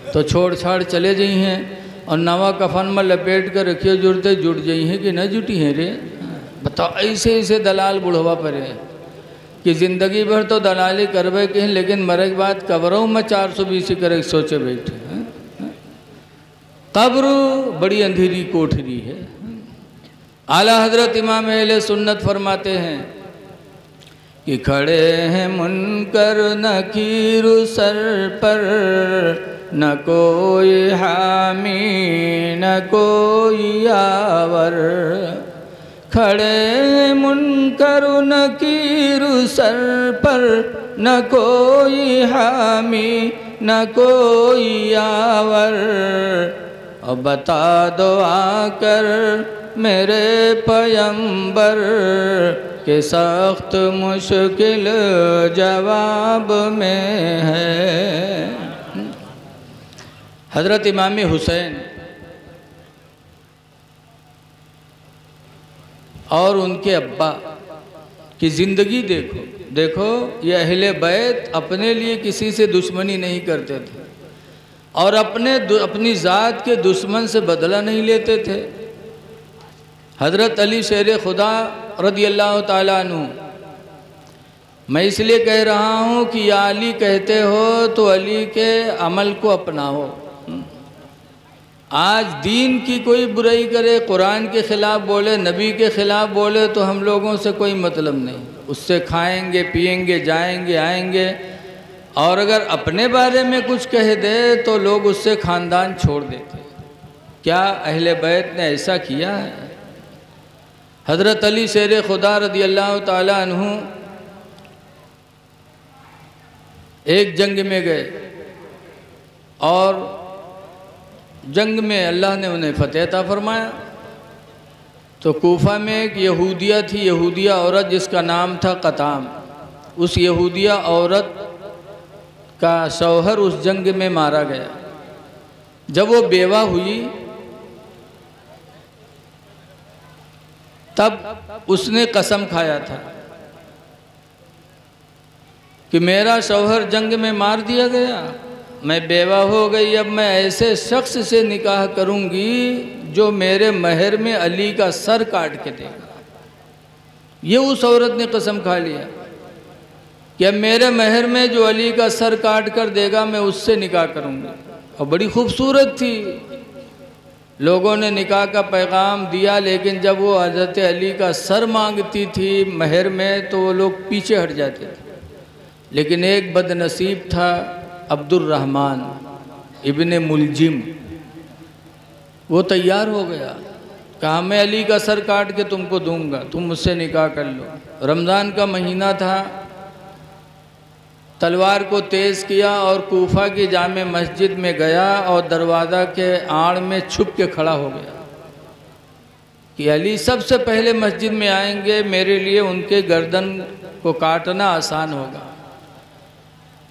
तो छोड़ छाड़ चले जाई हैं और नवा कफन में लपेट कर रखिए, जुड़ते जुट जाई हैं कि न जुटी हैं रे। बताओ ऐसे ऐसे दलाल बुढ़वा पड़े कि ज़िंदगी भर तो दलाली करवे कहीं, लेकिन मरे के बाद कब्रों में 420 करे सोचे बैठे हैं। कब्र बड़ी अंधेरी कोठरी है। आला हजरत इमाम अहले सुन्नत फरमाते हैं कि खड़े हैं मुनकर नकीर सर पर, न कोई हामी न कोई यावर। खड़े हैं मुनकर नकीर सर पर, न कोई हामी न कोई यावर। और बता दो आकर मेरे पयंबर के सख्त मुश्किल जवाब में है। हज़रत इमाम हुसैन और उनके अब्बा की ज़िंदगी देखो, देखो ये अहले बैत अपने लिए किसी से दुश्मनी नहीं करते थे और अपनी ज़ात के दुश्मन से बदला नहीं लेते थे। हज़रत अली शेर खुदा रज़ी अल्लाह ताला अन्हु, मैं इसलिए कह रहा हूँ कि या अली कहते हो तो अली के अमल को अपनाओ। आज दीन की कोई बुराई करे, कुरान के ख़िलाफ़ बोले, नबी के ख़िलाफ़ बोले तो हम लोगों से कोई मतलब नहीं, उससे खाएंगे पिएंगे जाएंगे आएंगे। और अगर अपने बारे में कुछ कह दे तो लोग उससे ख़ानदान छोड़ देते। क्या अहले बैत ने ऐसा किया है? हज़रत अली शेर खुदा रज़ी अल्लाह ताला अन्हु एक जंग में गए और जंग में अल्लाह ने उन्हें फ़तेह अता फरमाया। तो कूफा में एक यहूदिया थी, यहूदिया औरत जिसका नाम था कताम। उस यहूदिया औरत का शौहर उस जंग में मारा गया। जब वो बेवा हुई तब उसने कसम खाया था कि मेरा शौहर जंग में मार दिया गया, मैं बेवा हो गई, अब मैं ऐसे शख्स से निकाह करूंगी जो मेरे महर में अली का सर काट के देगा। ये उस औरत ने कसम खा लिया कि अब मेरे महर में जो अली का सर काट कर देगा मैं उससे निकाह करूंगी। और बड़ी खूबसूरत थी। लोगों ने निकाह का पैगाम दिया, लेकिन जब वो हज़रत अली का सर मांगती थी महर में तो वो लोग पीछे हट जाते थे। लेकिन एक बदनसीब था अब्दुर्रहमान इब्ने मुलजिम, वो तैयार हो गया, कहा मैं अली का सर काट के तुमको दूंगा, तुम मुझसे निकाह कर लो। रमज़ान का महीना था, तलवार को तेज़ किया और कूफा की जामे मस्जिद में गया और दरवाज़ा के आड़ में छुप के खड़ा हो गया कि अली सबसे पहले मस्जिद में आएंगे, मेरे लिए उनके गर्दन को काटना आसान होगा।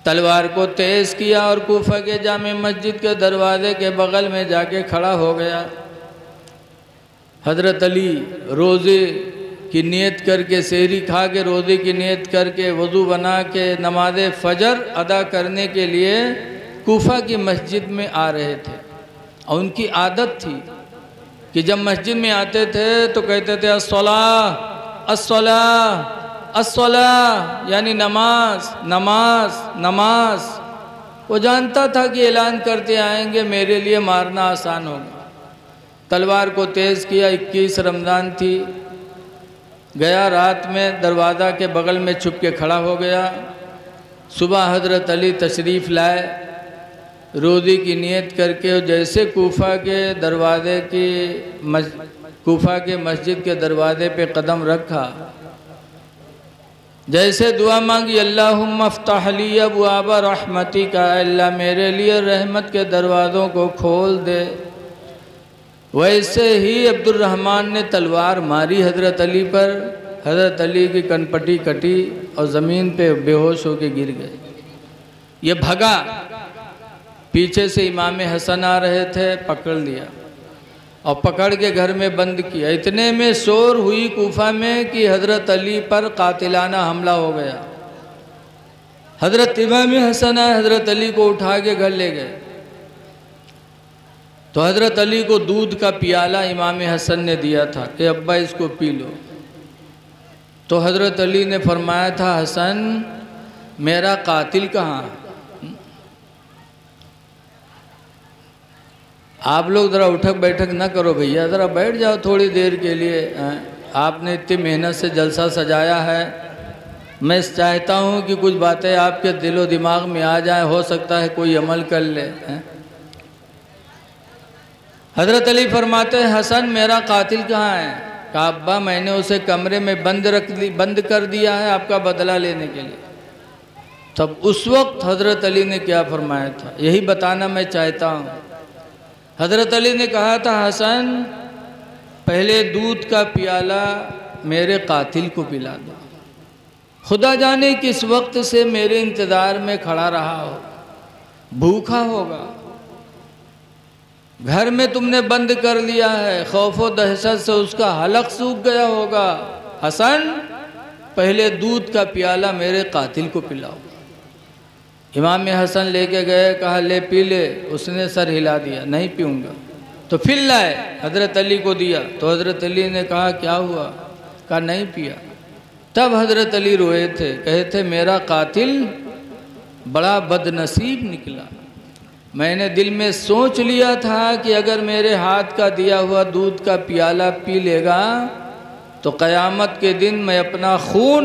तलवार को तेज़ किया और कूफा के जामे मस्जिद के दरवाज़े के बगल में जाके खड़ा हो गया। हज़रत अली रोज़े की नियत करके, सेहरी खा के रोज़े की नियत करके, वज़ू बना के नमाज फ़जर अदा करने के लिए कूफा की मस्जिद में आ रहे थे। और उनकी आदत थी कि जब मस्जिद में आते थे तो कहते थे अस्सलाह अस्सलाह अस्सलाह, यानी नमाज नमाज नमाज। वो जानता था कि ऐलान करते आएंगे मेरे लिए मारना आसान होगा। तलवार को तेज़ किया, 21 रमज़ान थी, गया रात में दरवाज़ा के बगल में छुप के खड़ा हो गया। सुबह हज़रत अली तशरीफ़ लाए, रोज़े की नियत करके जैसे कूफा के दरवाज़े की कूफा के मस्जिद के दरवाज़े पे कदम रखा, जैसे दुआ मांगी अल्लाहुम्मा अफ्तह ली अबवाब रहमतिका, अल्लाह मेरे लिए रहमत के दरवाज़ों को खोल दे, वैसे ही अब्दुर्रहमान ने तलवार मारी हज़रत अली पर। हज़रत अली की कनपटी कटी और ज़मीन पे बेहोश होकर गिर गए। ये भगा, पीछे से इमाम हसन आ रहे थे, पकड़ लिया और पकड़ के घर में बंद किया। इतने में शोर हुई कूफा में कि हज़रत अली पर कातिलाना हमला हो गया। हज़रत इमाम हसन आए, हज़रत अली को उठा के घर ले गए। तो हज़रत अली को दूध का पियाला इमाम हसन ने दिया था कि अब्बा इसको पी लो। तो हज़रत अली ने फरमाया था, हसन मेरा कातिल कहाँ? आप लोग ज़रा उठक बैठक ना करो भैया, ज़रा बैठ जाओ थोड़ी देर के लिए। आपने इतनी मेहनत से जलसा सजाया है, मैं चाहता हूँ कि कुछ बातें आपके दिलो दिमाग में आ जाए, हो सकता है कोई अमल कर ले। हज़रत अली फरमाते हैं, हसन मेरा कातिल कहाँ है? कहा अब्बा मैंने उसे कमरे में बंद कर दिया है आपका बदला लेने के लिए। तब उस वक्त हज़रत अली ने क्या फरमाया था, यही बताना मैं चाहता हूँ। हज़रत अली ने कहा था, हसन पहले दूध का प्याला मेरे कातिल को पिला दो। खुदा जाने किस वक्त से मेरे इंतज़ार में खड़ा रहा हो, भूखा होगा, घर में तुमने बंद कर लिया है, खौफो दहशत से उसका हलक सूख गया होगा। हसन पहले दूध का प्याला मेरे कातिल को पिलाओ। इमाम हसन लेके गए, कहा ले पी ले। उसने सर हिला दिया, नहीं पीऊँगा। तो फिर लाए, हज़रत अली को दिया, तो हज़रत अली ने कहा क्या हुआ? कहा नहीं पिया। तब हज़रत अली रोए थे, कहे थे मेरा कातिल बड़ा बदनसीब निकला। मैंने दिल में सोच लिया था कि अगर मेरे हाथ का दिया हुआ दूध का प्याला पी लेगा तो क़यामत के दिन मैं अपना खून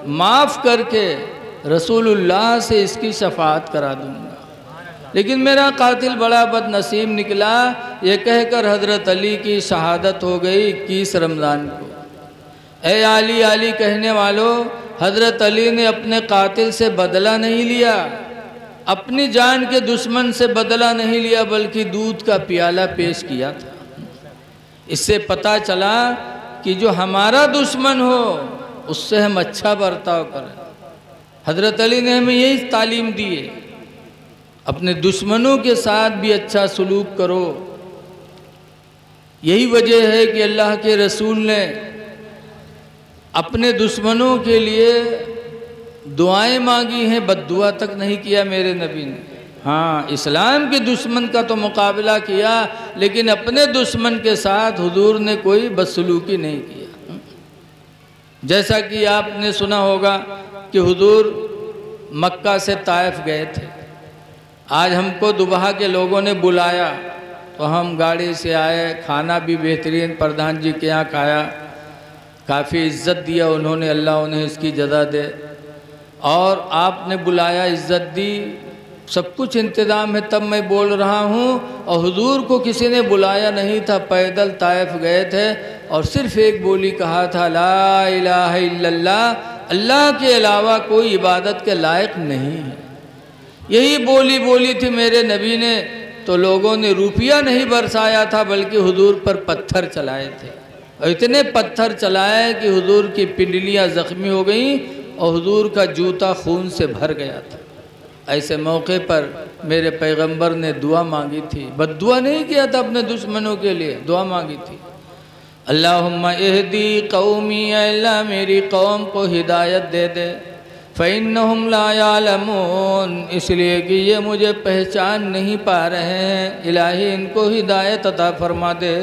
माफ़ करके रसूलुल्लाह से इसकी शफाअत करा दूंगा। लेकिन मेरा कातिल बड़ा बदनसीब निकला। ये कहकर हज़रत अली की शहादत हो गई 21 रमज़ान को। ए आली आली कहने वालों, हज़रत अली ने अपने कातिल से बदला नहीं लिया, अपनी जान के दुश्मन से बदला नहीं लिया, बल्कि दूध का प्याला पेश किया था। इससे पता चला कि जो हमारा दुश्मन हो उससे हम अच्छा बर्ताव करें। हज़रत अली ने हमें यही तालीम दी है, अपने दुश्मनों के साथ भी अच्छा सलूक करो। यही वजह है कि अल्लाह के रसूल ने अपने दुश्मनों के लिए दुआएं मांगी हैं, बद्दुआ तक नहीं किया मेरे नबी ने। हाँ, इस्लाम के दुश्मन का तो मुकाबला किया, लेकिन अपने दुश्मन के साथ हुजूर ने कोई बदसलूकी नहीं किया। जैसा कि आपने सुना होगा कि हुजूर मक्का से ताइफ गए थे। आज हमको दुबहा के लोगों ने बुलाया तो हम गाड़ी से आए, खाना भी बेहतरीन प्रधान जी के यहाँ खाया, काफ़ी इज़्ज़त दिया उन्होंने, अल्लाह उन्हें इसकी जज़ा दे। और आपने बुलाया, इज़्ज़त दी, सब कुछ इंतज़ाम है, तब मैं बोल रहा हूँ। और हुजूर को किसी ने बुलाया नहीं था, पैदल ताइफ गए थे और सिर्फ़ एक बोली कहा था, ला इलाहा इल्लल्लाह, अल्लाह के अलावा कोई इबादत के लायक नहीं है। यही बोली बोली थी मेरे नबी ने, तो लोगों ने रुपया नहीं बरसाया था बल्कि हुजूर पर पत्थर चलाए थे। और इतने पत्थर चलाए कि हुजूर की पिंडलियाँ ज़ख्मी हो गईं और हुजूर का जूता खून से भर गया था। ऐसे मौके पर मेरे पैगंबर ने दुआ मांगी थी, बद्दुआ नहीं किया था, अपने दुश्मनों के लिए दुआ मांगी थी। अल्लाहुम्मा इहदी कौमी, अल्लाह मेरी कौम को हिदायत दे दे, फ़इन्नहुम ला यालमून, इसलिए कि ये मुझे पहचान नहीं पा रहे हैं। इलाही इनको हिदायत अता फरमा दे।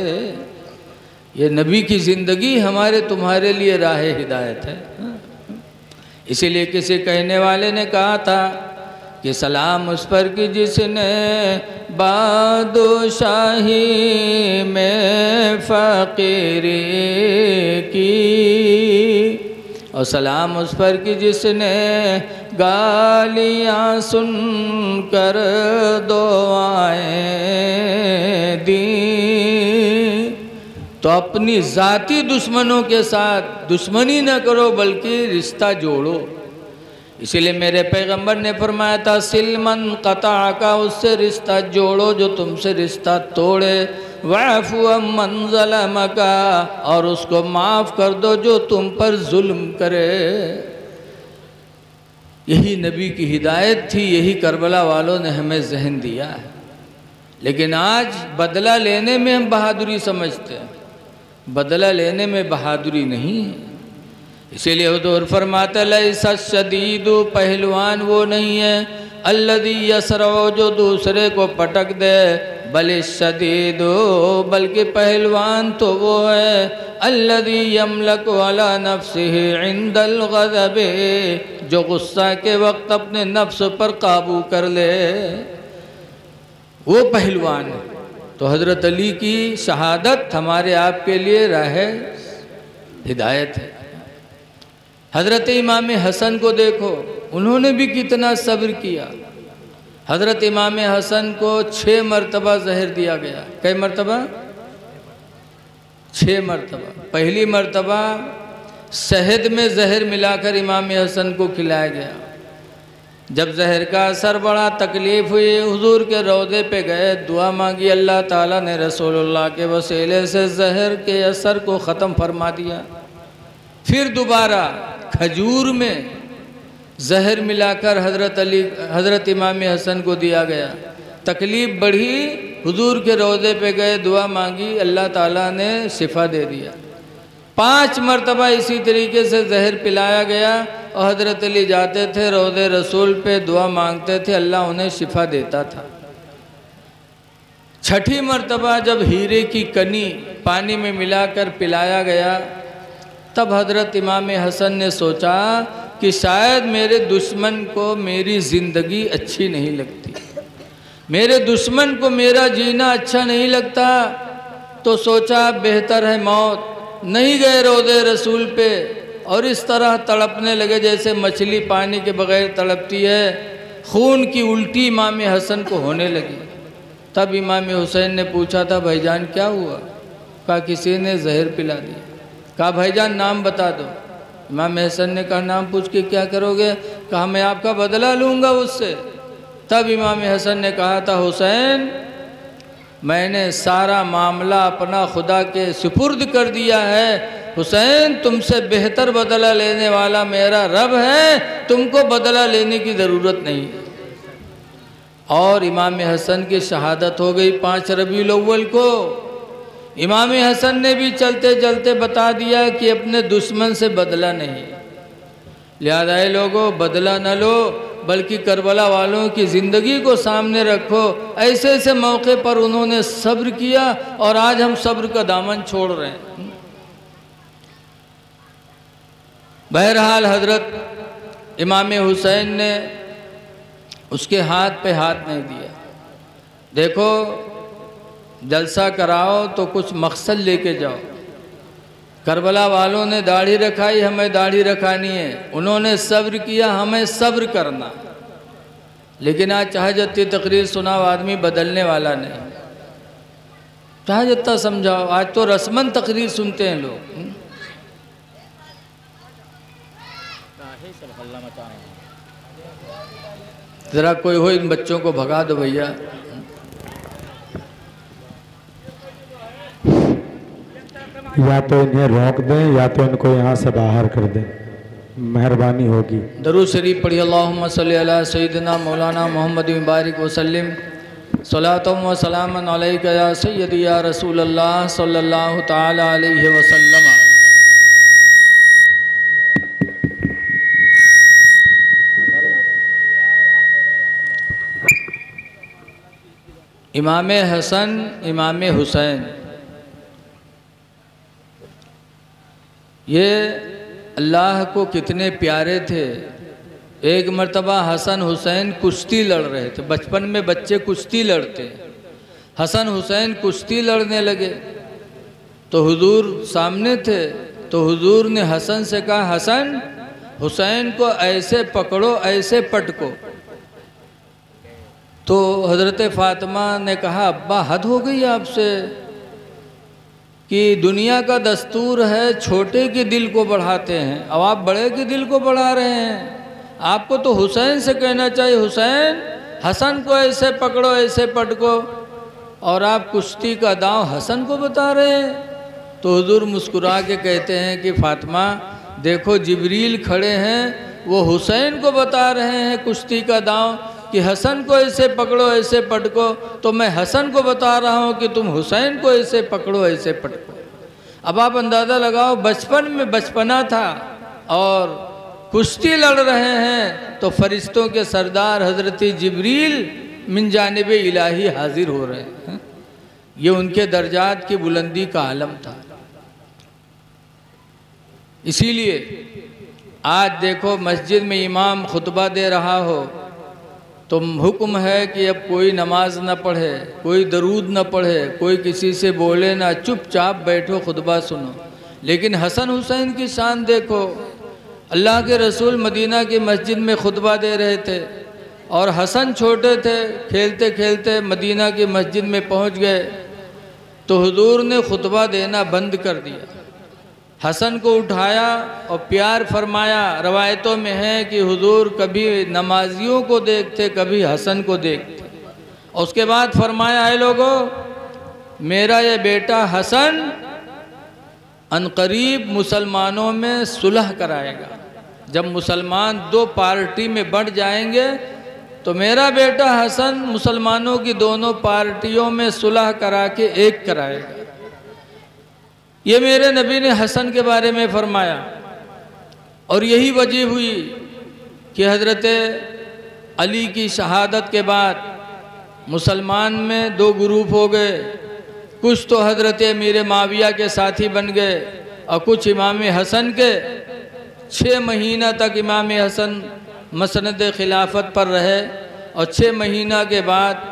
ये नबी की ज़िंदगी हमारे तुम्हारे लिए राह हिदायत है। इसीलिए किसी कहने वाले ने कहा था कि सलाम उस पर कि जिसने बादशाही में फ़कीरी की, और सलाम उस पर कि जिसने गालियाँ सुनकर दुआएं दी। तो अपनी ज़ाती दुश्मनों के साथ दुश्मनी न करो बल्कि रिश्ता जोड़ो। इसीलिए मेरे पैगंबर ने फरमाया था, सिलमन क़ता का, उससे रिश्ता जोड़ो जो तुमसे रिश्ता तोड़े, वाफ़ु अम्मन ज़लमका, और उसको माफ़ कर दो जो तुम पर जुल्म करे। यही नबी की हिदायत थी, यही करबला वालों ने हमें जहन दिया है। लेकिन आज बदला लेने में हम बहादुरी समझते हैं, बदला लेने में बहादुरी नहीं है। इसीलिए हुजूर फरमाते लैसा शदीदु, पहलवान वो नहीं है, अल्लज़ी यसरउ, जो दूसरे को पटक दे, बल शदीदु, बल्कि पहलवान तो वो है, अल्लज़ी यमलकु अला नफ्सिही इंदल ग़ज़बि, जो गुस्सा के वक्त अपने नफ्स पर काबू कर ले, वो पहलवान है। तो हज़रत अली की शहादत हमारे आपके लिए राह हिदायत है। हज़रत इमाम हसन को देखो, उन्होंने भी कितना सब्र किया। हज़रत इमाम हसन को 6 मरतबा जहर दिया गया। कई मरतबा? 6 मरतबा। पहली मरतबा शहद में जहर मिलाकर इमाम हसन को खिलाया गया। जब जहर का असर बड़ा, तकलीफ़ हुई, हुजूर के रौदे पे गए, दुआ मांगी, अल्लाह ताला ने रसूलुल्लाह के वसीले से जहर के असर को ख़त्म फरमा दिया। फिर दोबारा खजूर में जहर मिलाकर हज़रत इमाम हसन को दिया गया। तकलीफ़ बढ़ी, हुजूर के रोज़े पे गए, दुआ मांगी, अल्लाह ताला ने शिफा दे दिया। 5 मरतबा इसी तरीके से जहर पिलाया गया और हज़रत अली जाते थे रोज़े रसूल पे, दुआ मांगते थे, अल्लाह उन्हें शिफा देता था। 6ठी मरतबा जब हीरे की कनी पानी में मिलाकर पिलाया गया, तब हज़रत इमाम हसन ने सोचा कि शायद मेरे दुश्मन को मेरी ज़िंदगी अच्छी नहीं लगती, मेरे दुश्मन को मेरा जीना अच्छा नहीं लगता, तो सोचा बेहतर है मौत। नहीं गए रोज़े रसूल पे और इस तरह तड़पने लगे जैसे मछली पानी के बगैर तड़पती है। खून की उल्टी इमाम हसन को होने लगी। तब इमाम हुसैन ने पूछा था, भाईजान क्या हुआ? कहा किसी ने जहर पिला दिया। कहा भाईजान नाम बता दो। इमाम हसन ने कहा नाम पूछ के क्या करोगे? कहा मैं आपका बदला लूँगा उससे। तब इमाम हसन ने कहा था, हुसैन मैंने सारा मामला अपना खुदा के सुपुर्द कर दिया है। हुसैन तुमसे बेहतर बदला लेने वाला मेरा रब है, तुमको बदला लेने की ज़रूरत नहीं। और इमाम हसन की शहादत हो गई 5 रबीउल अव्वल को। इमाम हसन ने भी चलते चलते बता दिया कि अपने दुश्मन से बदला नहीं। लिहाजा लोगों बदला न लो, बल्कि करबला वालों की ज़िंदगी को सामने रखो। ऐसे ऐसे मौके पर उन्होंने सब्र किया और आज हम सब्र का दामन छोड़ रहे हैं। बहरहाल हज़रत इमाम हुसैन ने उसके हाथ पे हाथ नहीं दिया। देखो जलसा कराओ तो कुछ मकसद लेके जाओ। करबला वालों ने दाढ़ी रखाई, हमें दाढ़ी रखानी है। उन्होंने सब्र किया, हमें सब्र करना। लेकिन आज चाहे जितनी तकरीर सुनाओ, आदमी बदलने वाला नहीं। चाहे जितना समझाओ, आज तो रस्मन तकरीर सुनते हैं लोग। ज़रा कोई हो इन बच्चों को भगा दो भैया। या तो इन्हें रोक दें या तो इनको यहाँ से बाहर कर दें, मेहरबानी होगी। दरूद शरीफ पढ़िए। अल्लाहुम्मा सल्ली अला सय्यिदिना मौलाना मोहम्मद मुबारक वसल्लम सलातुम व सलामन अलैका या सय्यदी या रसूल अल्लाह सल्लल्लाहु ताला अलैहि वसल्लम। इमाम हसन इमाम हुसैन ये अल्लाह को कितने प्यारे थे। एक मर्तबा हसन हुसैन कुश्ती लड़ रहे थे। बचपन में बच्चे कुश्ती लड़ते हैं। हसन हुसैन कुश्ती लड़ने लगे तो हुजूर सामने थे। तो हुजूर ने हसन से कहा, हसन हुसैन को ऐसे पकड़ो, ऐसे पटको। तो हज़रत फ़ातिमा ने कहा, अब्बा हद हो गई आपसे कि दुनिया का दस्तूर है छोटे के दिल को बढ़ाते हैं, अब आप बड़े के दिल को बढ़ा रहे हैं। आपको तो हुसैन से कहना चाहिए, हुसैन हसन को ऐसे पकड़ो, ऐसे पटको, और आप कुश्ती का दांव हसन को बता रहे हैं। तो हुजूर मुस्कुरा के कहते हैं कि फ़ातिमा देखो जिब्रील खड़े हैं, वो हुसैन को बता रहे हैं कुश्ती का दांव कि हसन को ऐसे पकड़ो, ऐसे पटको, तो मैं हसन को बता रहा हूँ कि तुम हुसैन को ऐसे पकड़ो, ऐसे पटको। अब आप अंदाज़ा लगाओ, बचपन में बचपना था और कुश्ती लड़ रहे हैं तो फरिश्तों के सरदार हज़रत जिब्रील मिन जानिब इलाही हाजिर हो रहे हैं। ये उनके दर्जात की बुलंदी का आलम था। इसीलिए आज देखो मस्जिद में इमाम खुतबा दे रहा हो तो हुक्म है कि अब कोई नमाज न पढ़े, कोई दरूद न पढ़े, कोई किसी से बोले ना, चुपचाप बैठो खुतबा सुनो। लेकिन हसन हुसैन की शान देखो, अल्लाह के रसूल मदीना की मस्जिद में खुतबा दे रहे थे और हसन छोटे थे, खेलते खेलते मदीना की मस्जिद में पहुंच गए तो हुजूर ने खुतबा देना बंद कर दिया। हसन को उठाया और प्यार फरमाया। रवायतों में है कि हुजूर कभी नमाजियों को देखते, कभी हसन को देखते, और उसके बाद फरमाया, है लोगों, मेरा ये बेटा हसन अनकरीब मुसलमानों में सुलह कराएगा। जब मुसलमान दो पार्टी में बढ़ जाएंगे तो मेरा बेटा हसन मुसलमानों की दोनों पार्टियों में सुलह करा के एक कराएगा। ये मेरे नबी ने हसन के बारे में फरमाया। और यही वजह हुई कि हज़रत अली की शहादत के बाद मुसलमान में दो ग्रुप हो गए। कुछ तो हज़रत अमीर माविया के साथी बन गए और कुछ इमाम हसन के। 6 महीना तक इमाम हसन मसनद खिलाफत पर रहे और 6 महीना के बाद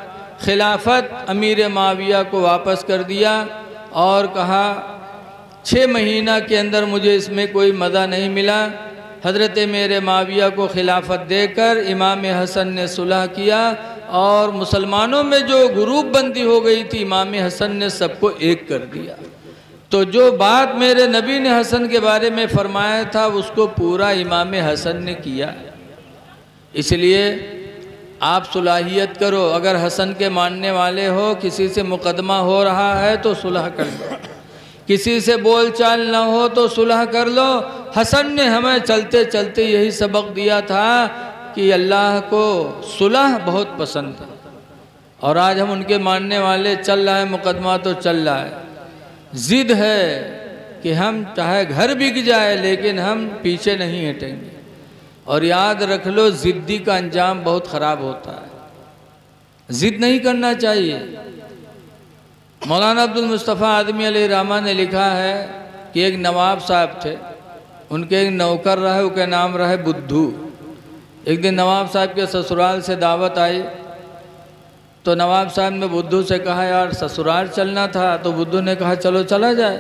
खिलाफत अमीर माविया को वापस कर दिया और कहा 6 महीना के अंदर मुझे इसमें कोई मज़ा नहीं मिला। हज़रत मेरे माविया को खिलाफत देकर इमाम हसन ने सुलह किया और मुसलमानों में जो ग्रुप बंदी हो गई थी इमाम हसन ने सबको एक कर दिया। तो जो बात मेरे नबी ने हसन के बारे में फरमाया था उसको पूरा इमाम हसन ने किया। इसलिए आप सुलाहियत करो। अगर हसन के मानने वाले हो, किसी से मुकदमा हो रहा है तो सुलह कर लो, किसी से बोल चाल ना हो तो सुलह कर लो। हसन ने हमें चलते चलते यही सबक दिया था कि अल्लाह को सुलह बहुत पसंद है। और आज हम उनके मानने वाले, चल रहा है मुकदमा तो चल रहा है, ज़िद है कि हम चाहे घर बिक जाए लेकिन हम पीछे नहीं हटेंगे। और याद रख लो, ज़िद्दी का अंजाम बहुत ख़राब होता है। ज़िद नहीं करना चाहिए। मौलाना अब्दुल मुस्तफ़ा आदमी अलैहि रहमा ने लिखा है कि एक नवाब साहब थे, उनके एक नौकर रहे, उसका नाम रहे बुद्धू। एक दिन नवाब साहब के ससुराल से दावत आई तो नवाब साहब ने बुद्धू से कहा, यार ससुराल चलना था। तो बुद्धू ने कहा चलो चला जाए।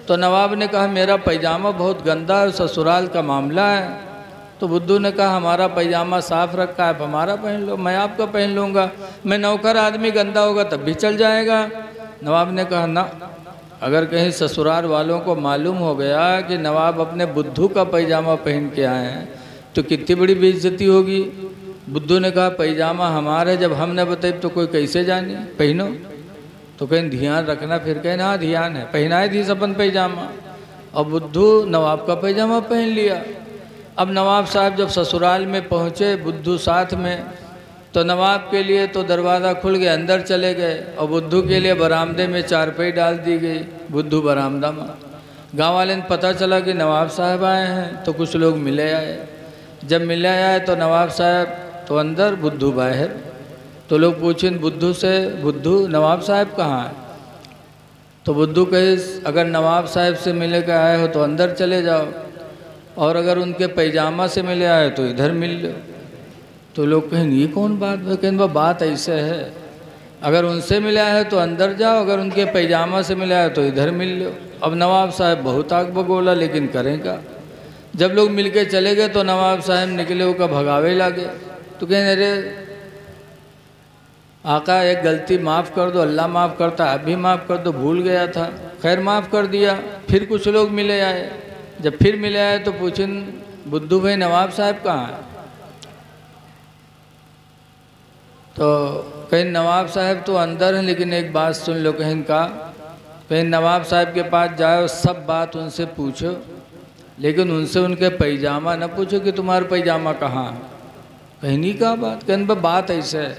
तो नवाब ने कहा मेरा पैजामा बहुत गंदा है, ससुराल का मामला है। तो बुद्धू ने कहा हमारा पैजामा साफ़ रखा है, आप हमारा पहन लो, मैं आपका पहन लूँगा। मैं नौकर आदमी गंदा होगा तब भी चल जाएगा। नवाब ने कहा ना, अगर कहीं ससुराल वालों को मालूम हो गया कि नवाब अपने बुद्धू का पैजामा पहन के आए हैं तो कितनी बड़ी बेइज्जती होगी। बुद्धू ने कहा पैजामा हमारा है, जब हम न बताए तो कोई कैसे जाने, पहनो। तो कहीं ध्यान रखना, फिर कहें हाँ ध्यान है, पहनाए थी अपन पैजामा। और बुद्धू नवाब का पैजामा पहन लिया। अब नवाब साहब जब ससुराल में पहुँचे, बुद्धू साथ में, तो नवाब के लिए तो दरवाज़ा खुल गया, अंदर चले गए और बुद्धू के लिए बरामदे में चारपाई डाल दी गई। बुद्धू बरामदा में। गाँव वाले ने पता चला कि नवाब साहब आए हैं तो कुछ लोग मिले आए। जब मिले आए तो नवाब साहब तो अंदर, बुद्धू बाहर। तो लोग पूछें बुद्धू से, बुद्धू नवाब साहब कहाँ है? तो बुद्धू कहे अगर नवाब साहब से मिले के आए हो तो अंदर चले जाओ, और अगर उनके पैजामा से मिले आए तो इधर मिल लो। तो लोग कहें ये कौन बात है? कहें बात ऐसे है, अगर उनसे मिला है तो अंदर जाओ, अगर उनके पैजामा से मिला है तो इधर मिल लो। अब नवाब साहब बहुत आग बगोला, लेकिन करें क्या। जब लोग मिलके चले गए तो नवाब साहब निकले होकर भगावे लगे। तो कहें अरे आका एक गलती माफ़ कर दो, अल्लाह माफ़ करता, आप भी माफ़ कर दो, भूल गया था। खैर माफ़ कर दिया। फिर कुछ लोग मिले आए। जब फिर मिले आए तो पूछें बुद्धू भाई नवाब साहब कहाँ हैं? तो कहीं नवाब साहब तो अंदर हैं, लेकिन एक बात सुन लो। कहीं नवाब साहब के पास जाओ, सब बात उनसे पूछो, लेकिन उनसे उनके पैजामा न पूछो कि तुम्हारा पैजामा कहाँ है। कहीं नहीं कहा बात, कहीं बात ऐसे है।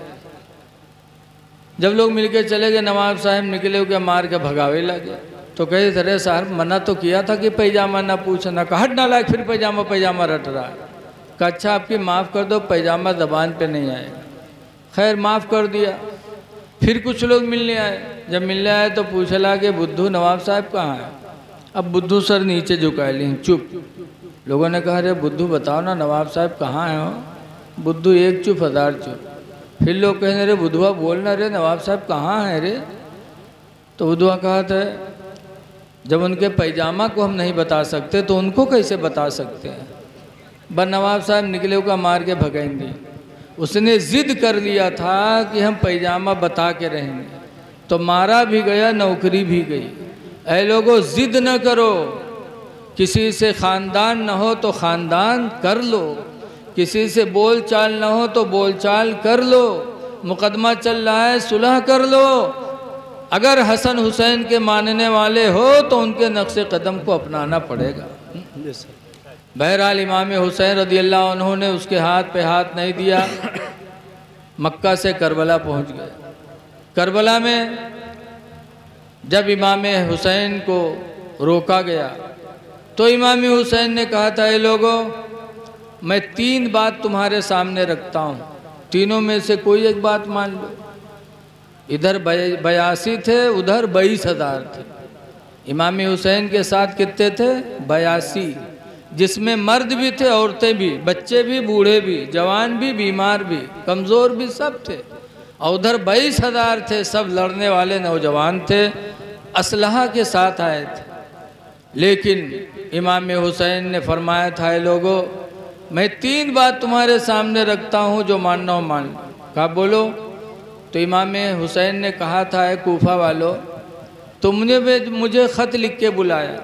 जब लोग मिलके चले गए, नवाब साहब निकले हो के मार के भगावे लगे। तो कहे अरे साहब मना तो किया था कि पैजामा ना पूछना, कहा हट नालायक, फिर पैजामा पैजामा रट रहा है। कहा अच्छा आपकी माफ़ कर दो, पैजामा ज़बान पे नहीं आएगा। खैर माफ़ कर दिया। फिर कुछ लोग मिलने आए। जब मिलने आए तो पूछे ला कि बुद्धू नवाब साहब कहाँ है? अब बुद्धू सर नीचे झुकाए ली, चुप। लोगों ने कहा अरे बुद्धू बताओ ना नवाब साहब कहाँ हैं हो? बुद्धू एक चुप हजार चुप। फिर लोग कहने रे बुधवा बोलना रे, नवाब साहब कहाँ हैं रे? तो बुधवा कहा था जब उनके पैजामा को हम नहीं बता सकते तो उनको कैसे बता सकते हैं। बस नवाब साहब निकले का मार के भगाएंगे। उसने ज़िद कर लिया था कि हम पैजामा बता के रहेंगे, तो मारा भी गया, नौकरी भी गई। ऐ लोगों, ज़िद न करो, किसी से ख़ानदान न हो तो ख़ानदान कर लो, किसी से बोल चाल न हो तो बोल चाल कर लो, मुकदमा चल रहा है सुलह कर लो। अगर हसन हुसैन के मानने वाले हो तो उनके नक्शे कदम को अपनाना पड़ेगा। बहरहाल इमाम हुसैन रदियल्लाहु अन्हु ने उसके हाथ पे हाथ नहीं दिया, मक्का से करबला पहुंच गए। करबला में जब इमाम हुसैन को रोका गया तो इमाम हुसैन ने कहा था, ये लोगों, मैं 3 बात तुम्हारे सामने रखता हूँ, तीनों में से कोई एक बात मान लो। इधर 82 थे, उधर 22,000 थे। इमाम हुसैन के साथ कितने थे? 82, जिसमें मर्द भी थे, औरतें भी, बच्चे भी, बूढ़े भी, जवान भी, बीमार भी, कमज़ोर भी, सब थे। और उधर 22,000 थे, सब लड़ने वाले नौजवान थे, असलहा के साथ आए थे। लेकिन इमाम हुसैन ने फरमाया था, लोगों, मैं 3 बात तुम्हारे सामने रखता हूँ, जो मानना हो मान लो। कहा बोलो। तो इमाम हुसैन ने कहा था, कूफा वालों, तुमने मुझे ख़त लिख के बुलाया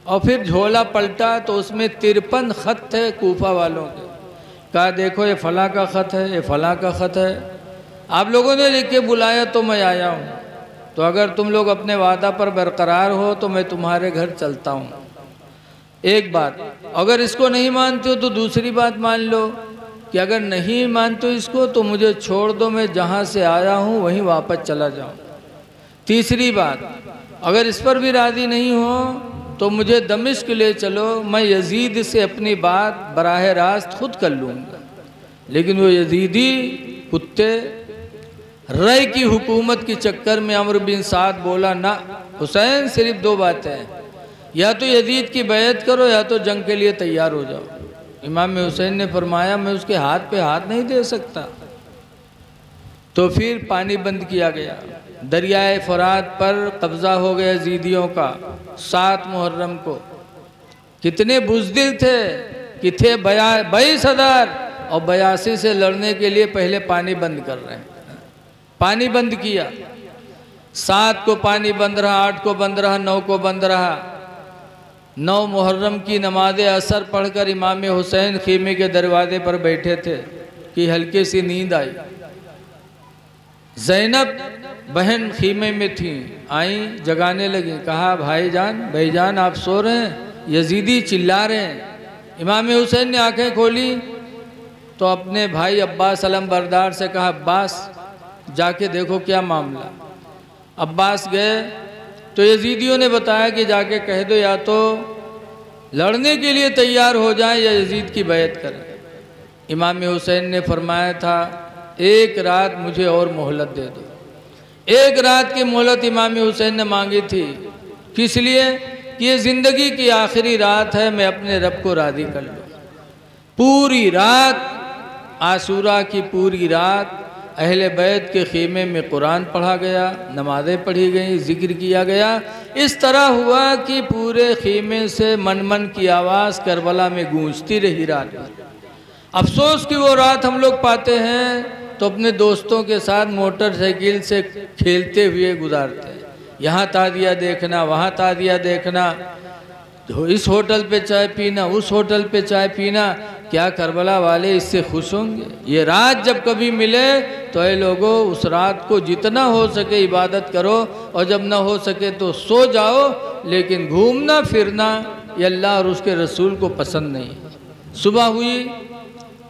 और फिर झोला पलटा तो उसमें 53 ख़त थे कूफा वालों के। कहा देखो, ये फ़लाँ का ख़त है, ये फ़लाँ का ख़त है, आप लोगों ने लिख के बुलाया तो मैं आया हूँ। तो अगर तुम लोग अपने वादा पर बरकरार हो तो मैं तुम्हारे घर चलता हूँ। एक बात, अगर इसको नहीं मानते हो तो दूसरी बात मान लो कि अगर नहीं मानते हो इसको तो मुझे छोड़ दो, मैं जहाँ से आया हूँ वहीं वापस चला जाऊँ। तीसरी बात, अगर इस पर भी राज़ी नहीं हो तो मुझे दमिश्क ले चलो, मैं यजीद से अपनी बात बराह रास्त खुद कर लूँगा। लेकिन वो यजीदी कुत्ते रय की हुकूमत के चक्कर में अमर बिन साद बोला, ना हुसैन, सिर्फ 2 बातें हैं, या तो यजीद की बैत करो या तो जंग के लिए तैयार हो जाओ। इमाम हुसैन ने फरमाया, मैं उसके हाथ पे हाथ नहीं दे सकता। तो फिर पानी बंद किया गया, दरियाए फरात पर कब्ज़ा हो गया यजीदियों का 7 मुहर्रम को। कितने बुज़दिल थे कि थे 22,000 और 82 से लड़ने के लिए पहले पानी बंद कर रहे हैं। पानी बंद किया, 7 को पानी बंद रहा, 8 को बंद रहा, 9 को बंद रहा। 9 मुहर्रम की नमाज असर पढ़कर इमाम हुसैन खीमे के दरवाजे पर बैठे थे कि हल्की सी नींद आई। ज़ैनब बहन खीमे में थी, आई जगाने लगी। कहा भाईजान आप सो रहे हैं? यजीदी चिल्ला रहे हैं। इमाम हुसैन ने आंखें खोली तो अपने भाई अब्बास अलम बरदार से कहा, अब्बास जाके देखो क्या मामला। अब्बास गए तो यजीदियों ने बताया कि जाके कह दो या तो लड़ने के लिए तैयार हो जाए या यजीद की बैत करें। इमाम हुसैन ने फरमाया था, 1 रात मुझे और मोहलत दे दो। 1 रात की मोहलत इमाम हुसैन ने मांगी थी, किस लिए कि ये ज़िंदगी की आखिरी रात है, मैं अपने रब को राज़ी कर लूँ। पूरी रात, आशूरा की पूरी रात अहले बैत के खीमे में कुरान पढ़ा गया, नमाज़ें पढ़ी गई, जिक्र किया गया। इस तरह हुआ कि पूरे खीमे से मन की आवाज़ करबला में गूंजती रही रात भर। अफसोस कि वो रात हम लोग पाते हैं तो अपने दोस्तों के साथ मोटरसाइकिल से खेलते हुए गुजारते हैं। यहाँ ताज़िया देखना, वहाँ ताज़िया देखना, तो इस होटल पे चाय पीना, उस होटल पे चाय पीना। क्या करबला वाले इससे खुश होंगे? ये रात जब कभी मिले तो ये लोगों, उस रात को जितना हो सके इबादत करो और जब ना हो सके तो सो जाओ, लेकिन घूमना फिरना ये अल्लाह और उसके रसूल को पसंद नहीं। सुबह हुई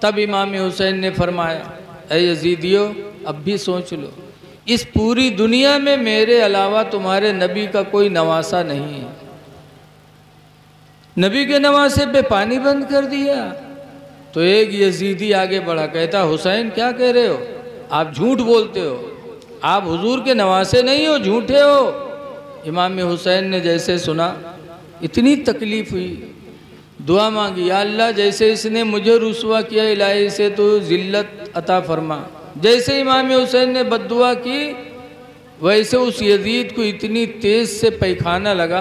तब इमाम हुसैन ने फरमाया, ऐ यजीदियो, अब भी सोच लो, इस पूरी दुनिया में मेरे अलावा तुम्हारे नबी का कोई नवासा नहीं है। नबी के नवासे पे पानी बंद कर दिया। तो एक यजीदी आगे बढ़ा, कहता, हुसैन क्या कह रहे हो? आप झूठ बोलते हो, आप हुजूर के नवासे नहीं हो, झूठे हो। इमाम हुसैन ने जैसे सुना इतनी तकलीफ़ हुई, दुआ मांगी, या अल्लाह जैसे इसने मुझे रुसवा किया, इलाही से तो ज़िल्लत अता फरमा, जैसे इमाम हुसैन ने बद्दुआ की, वैसे उस यजीद को इतनी तेज़ से पैखाना लगा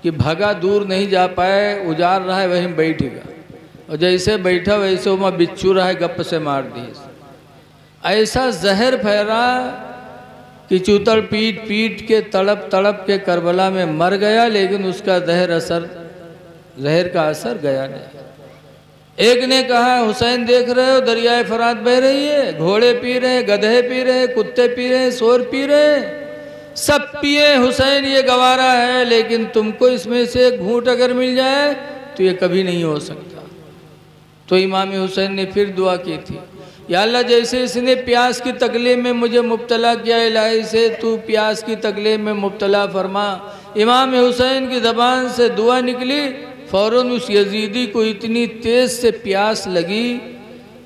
कि भगा दूर नहीं जा पाए, उजाड़ रहा है वहीं बैठ गया, और जैसे बैठा वैसे वहाँ बिच्छू रहा है, गप से मार दिए। ऐसा जहर फैला कि चूतड़ पीट पीट के तड़प तड़प के करबला में मर गया, लेकिन उसका जहर का असर गया नहीं। एक ने कहा, हुसैन देख रहे हो दरियाए फरात बह रही है, घोड़े पी रहे, गधे पी रहे, कुत्ते पी रहे, शोर पी रहे, सब पिए, हुसैन ये गवारा है, लेकिन तुमको इसमें से एक घूंट अगर मिल जाए तो ये कभी नहीं हो सकता। तो इमाम हुसैन ने फिर दुआ की थी, या अल्लाह जैसे इसने प्यास की तकलीफ में मुझे मुब्तला किया, इलाही से तू प्यास की तकलीफ में मुब्तला फरमा। इमाम हुसैन की ज़बान से दुआ निकली, फ़ौरन उस यजीदी को इतनी तेज़ से प्यास लगी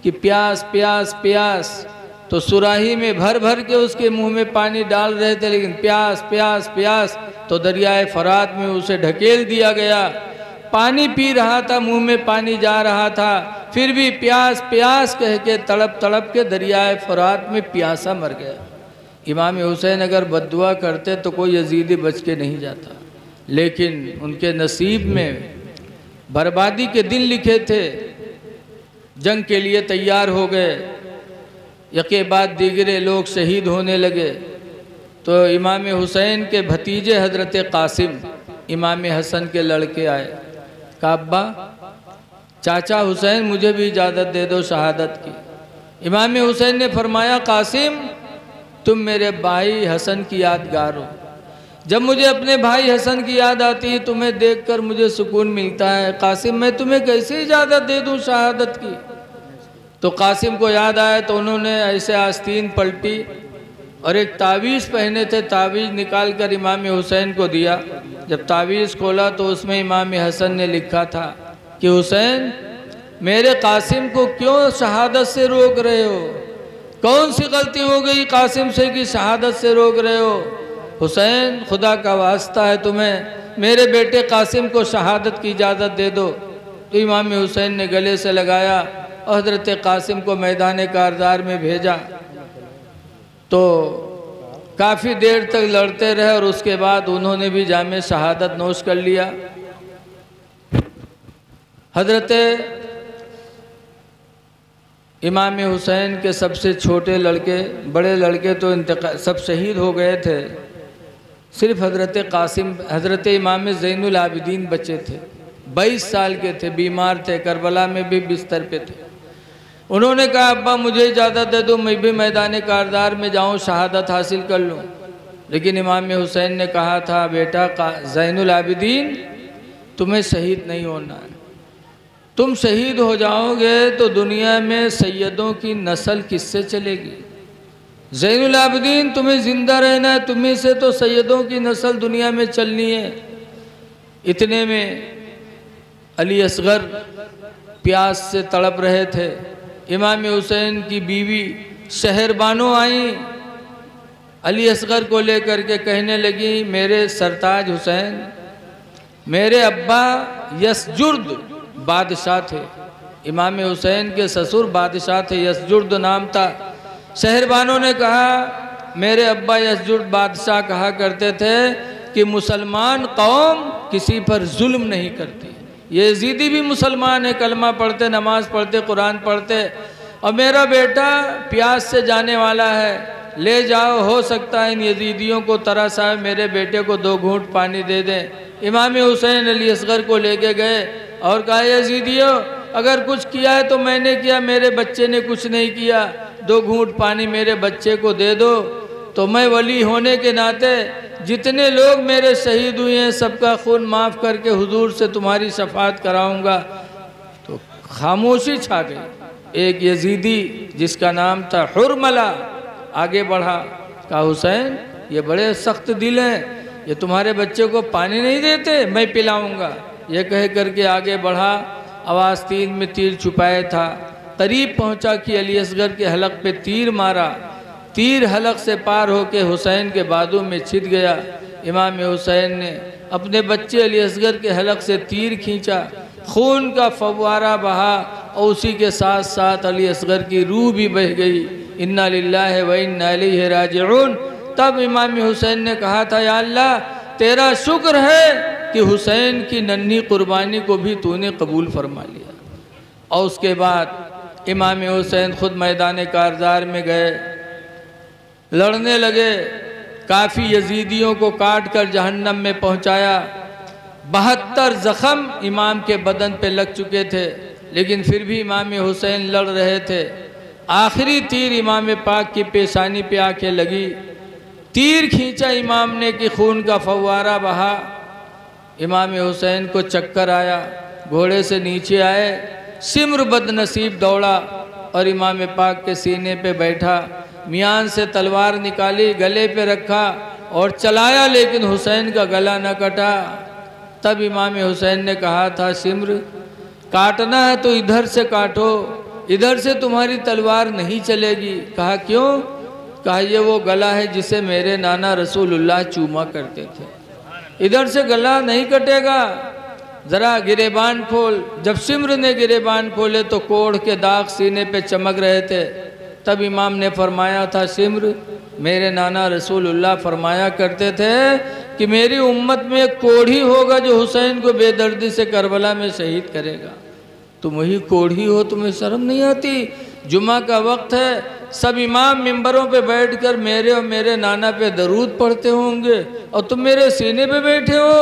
कि प्यास प्यास प्यास, तो सुराही में भर भर के उसके मुंह में पानी डाल रहे थे, लेकिन प्यास प्यास प्यास, तो दरियाए फरात में उसे ढकेल दिया गया। पानी पी रहा था, मुंह में पानी जा रहा था, फिर भी प्यास प्यास कह के तड़प तड़प के दरियाए फरात में प्यासा मर गया। इमाम हुसैन अगर बद्दुआ करते तो कोई यजीदी बच के नहीं जाता, लेकिन उनके नसीब में बर्बादी के दिन लिखे थे। जंग के लिए तैयार हो गए, यके बाद दीगरे लोग शहीद होने लगे, तो इमाम हुसैन के भतीजे हज़रत कासिम इमाम हसन के लड़के आए, कहा अब्बा चाचा हुसैन मुझे भी इजाज़त दे दो शहादत की। इमाम हुसैन ने फरमाया, कासिम तुम मेरे भाई हसन की यादगार हो, जब मुझे अपने भाई हसन की याद आती है तुम्हें देखकर मुझे सुकून मिलता है। कासिम मैं तुम्हें कैसे इजाज़त दे दूं शहादत की। तो कासिम को याद आया तो उन्होंने ऐसे आस्तीन पलटी और एक तावीज़ पहने थे, तावीज़ निकाल कर इमाम हुसैन को दिया। जब तावीज़ खोला तो उसमें इमाम हसन ने लिखा था कि हुसैन मेरे कासिम को क्यों शहादत से रोक रहे हो, कौन सी गलती हो गई कासिम से कि शहादत से रोक रहे हो। हुसैन खुदा का वास्ता है तुम्हें मेरे बेटे कासिम को शहादत की इजाज़त दे दो। तो इमाम हुसैन ने गले से लगाया और हज़रत कासिम को मैदान कारज़ार में भेजा। तो काफ़ी देर तक लड़ते रहे और उसके बाद उन्होंने भी जामे शहादत नोश कर लिया। हज़रत इमाम हुसैन के सबसे छोटे लड़के, बड़े लड़के तो सब शहीद हो गए थे, सिर्फ हज़रत कासिम, हज़रत इमाम ज़ैनुल आबिदीन बच्चे थे, 22 साल के थे, बीमार थे, करबला में भी बिस्तर पे थे। उन्होंने कहा अब्बा मुझे इजाज़त दे दो, मैं भी मैदान कारज़ार में जाऊं, शहादत हासिल कर लूं। लेकिन इमाम हुसैन ने कहा था बेटा ज़ैनुल आबिदीन तुम्हें शहीद नहीं होना है, तुम शहीद हो जाओगे तो दुनिया में सैयदों की नस्ल किससे चलेगी। ज़ैनुल आबिदीन तुम्हें ज़िंदा रहना है, तुम्हें से तो सैयदों की नस्ल दुनिया में चलनी है। इतने में अली असगर प्यास से तड़प रहे थे। इमाम हुसैन की बीवी शहरबानो आई, अली असगर को लेकर के कहने लगी मेरे सरताज हुसैन, मेरे अब्बा यसजुर्द बादशाह थे, इमाम हुसैन के ससुर बादशाह थे, यसजुर्द नाम था। शहरबानों ने कहा मेरे अब्बा यसजुर्द बादशाह कहा करते थे कि मुसलमान कौम किसी पर जुल्म नहीं करती। ये यजीदी भी मुसलमान है, कलमा पढ़ते, नमाज पढ़ते, कुरान पढ़ते, और मेरा बेटा प्यास से जाने वाला है, ले जाओ, हो सकता है इन यजीदियों को तरस आए, मेरे बेटे को 2 घूंट पानी दे दें। इमाम हुसैन अली असगर को लेके गए और कहा यजीदियों अगर कुछ किया है तो मैंने किया, मेरे बच्चे ने कुछ नहीं किया, 2 घूंट पानी मेरे बच्चे को दे दो, तो मैं वली होने के नाते जितने लोग मेरे शहीद हुए हैं सबका खून माफ़ करके हुजूर से तुम्हारी शफाअत कराऊंगा। तो खामोशी छा गई। एक यजीदी जिसका नाम था हुरमला आगे बढ़ा, कहा हुसैन ये बड़े सख्त दिल हैं, ये तुम्हारे बच्चे को पानी नहीं देते, मैं पिलाऊंगा। ये कह करके आगे बढ़ा, आवाज़ तीन में तीर छुपाए था, करीब पहुंचा कि अली असगर के हलक पे तीर मारा, तीर हलक से पार होके हुसैन के बाजू में छिद गया। इमाम हुसैन ने अपने बच्चे अली असगर के हलक से तीर खींचा, खून का फव्वारा बहा और उसी के साथ साथ अली असगर की रूह भी बह गई। इन्ना लिल्लाहि व इन्ना इलैहि राजिऊन। तब इमाम हुसैन ने कहा था, या अल्लाह तेरा शुक्र है कि हुसैन की नन्ही कुर्बानी को भी तूने कबूल फरमा लिया। और उसके बाद इमाम हुसैन ख़ुद मैदान कारज़ार में गए, लड़ने लगे, काफ़ी यजीदियों को काट कर जहन्नम में पहुंचाया। 72 ज़ख़म इमाम के बदन पे लग चुके थे, लेकिन फिर भी इमाम हुसैन लड़ रहे थे। आखिरी तीर इमाम पाक की पेशानी पे आके लगी, तीर खींचा इमाम ने कि खून का फव्वारा बहा। इमाम हुसैन को चक्कर आया, घोड़े से नीचे आए, सिम्र बदनसीब दौड़ा और इमाम पाक के सीने पे बैठा, मियान से तलवार निकाली, गले पे रखा और चलाया, लेकिन हुसैन का गला न कटा। तब इमाम हुसैन ने कहा था, सिम्र काटना है तो इधर से काटो, इधर से तुम्हारी तलवार नहीं चलेगी। कहा क्यों? कहा ये वो गला है जिसे मेरे नाना रसूलुल्लाह चूमा करते थे, इधर से गला नहीं कटेगा, ज़रा गिरेबान खोल। जब सिम्र ने गिरेबान खोले तो कोढ़ के दाग सीने पे चमक रहे थे। तब इमाम ने फरमाया था, सिम्र मेरे नाना रसूलुल्लाह फरमाया करते थे कि मेरी उम्मत में एक कोढ़ी होगा जो हुसैन को बेदर्दी से करबला में शहीद करेगा। तुम वही कोढ़ी हो, तुम्हें शर्म नहीं आती? जुमा का वक्त है, सब इमाम मिंबरों पे बैठकर मेरे और मेरे नाना पे दरूद पढ़ते होंगे और तुम मेरे सीने पे बैठे हो।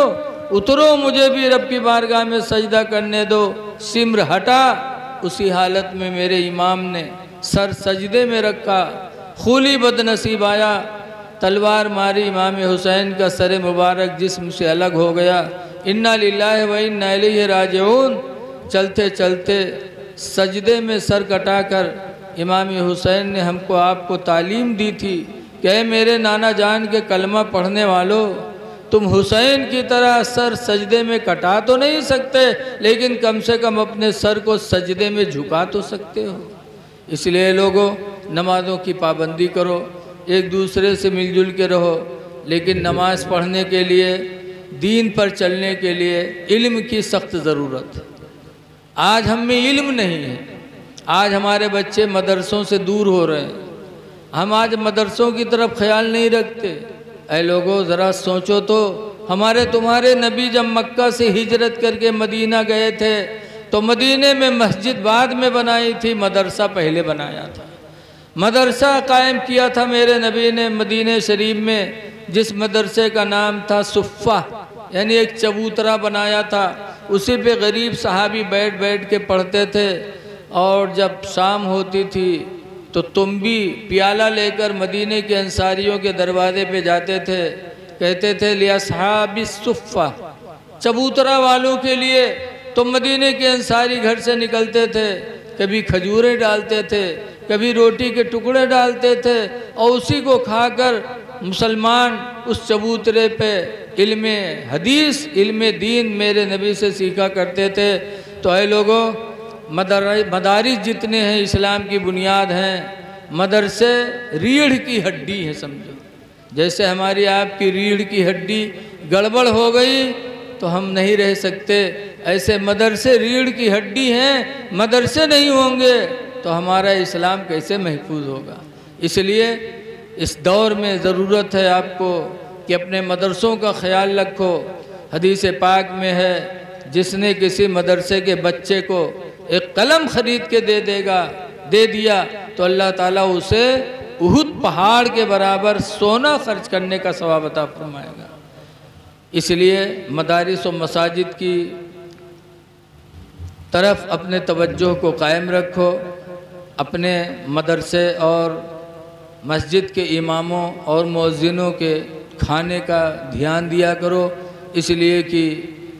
उतरो, मुझे भी रब की बारगाह में सजदा करने दो। सिम्र हटा, उसी हालत में मेरे इमाम ने सर सजदे में रखा। खूली बदनसीब आया, तलवार मारी, इमाम हुसैन का सर मुबारक जिस्म से अलग हो गया। इन्ना लिल्लाहि व इन्ना इलैहि राजिऊन। चलते चलते सजदे में सर कटाकर इमाम हुसैन ने हमको आपको तालीम दी थी कि ऐ मेरे नाना जान के कलमा पढ़ने वालों, तुम हुसैन की तरह सर सजदे में कटा तो नहीं सकते, लेकिन कम से कम अपने सर को सजदे में झुका तो सकते हो। इसलिए लोगों, नमाज़ों की पाबंदी करो, एक दूसरे से मिलजुल के रहो, लेकिन नमाज पढ़ने के लिए, दीन पर चलने के लिए इल्म की सख्त ज़रूरत है। आज हम में इल्म नहीं है, आज हमारे बच्चे मदरसों से दूर हो रहे हैं, हम आज मदरसों की तरफ ख्याल नहीं रखते। ऐ लोगों, ज़रा सोचो तो, हमारे तुम्हारे नबी जब मक्का से हिजरत करके मदीना गए थे तो मदीने में मस्जिद बाद में बनाई थी, मदरसा पहले बनाया था। मदरसा कायम किया था मेरे नबी ने मदीने शरीफ में, जिस मदरसे का नाम था सुफ़ा, यानी एक चबूतरा बनाया था। उसी पे गरीब सहाबी बैठ बैठ के पढ़ते थे। और जब शाम होती थी तो तुम भी प्याला लेकर मदीने के अंसारियों के दरवाजे पे जाते थे, कहते थे लिया सहाबी सुफ़ा, चबूतरा वालों के लिए। तो मदीने के अंसारी घर से निकलते थे, कभी खजूरें डालते थे, कभी रोटी के टुकड़े डालते थे, और उसी को खाकर मुसलमान उस चबूतरे पे इल्मे हदीस, इल्मे दीन मेरे नबी से सीखा करते थे। तो ऐ लोगों, मदारिस जितने हैं इस्लाम की बुनियाद हैं, मदरसे रीढ़ की हड्डी है, समझो। जैसे हमारी आपकी रीढ़ की हड्डी गड़बड़ हो गई तो हम नहीं रह सकते, ऐसे मदरसे रीढ़ की हड्डी हैं, मदरसे नहीं होंगे तो हमारा इस्लाम कैसे महफूज होगा। इसलिए इस दौर में ज़रूरत है आपको कि अपने मदरसों का ख्याल रखो। हदीस पाक में है, जिसने किसी मदरसे के बच्चे को एक कलम ख़रीद के दे दिया तो अल्लाह ताला उसे उहुद पहाड़ के बराबर सोना खर्च करने का सवाब अता फरमाएगा। इसलिए मदारिस और मसाजिद की तरफ अपने तवज्जो को कायम रखो, अपने मदरसे और मस्जिद के इमामों और मुअज्जिनों के खाने का ध्यान दिया करो, इसलिए कि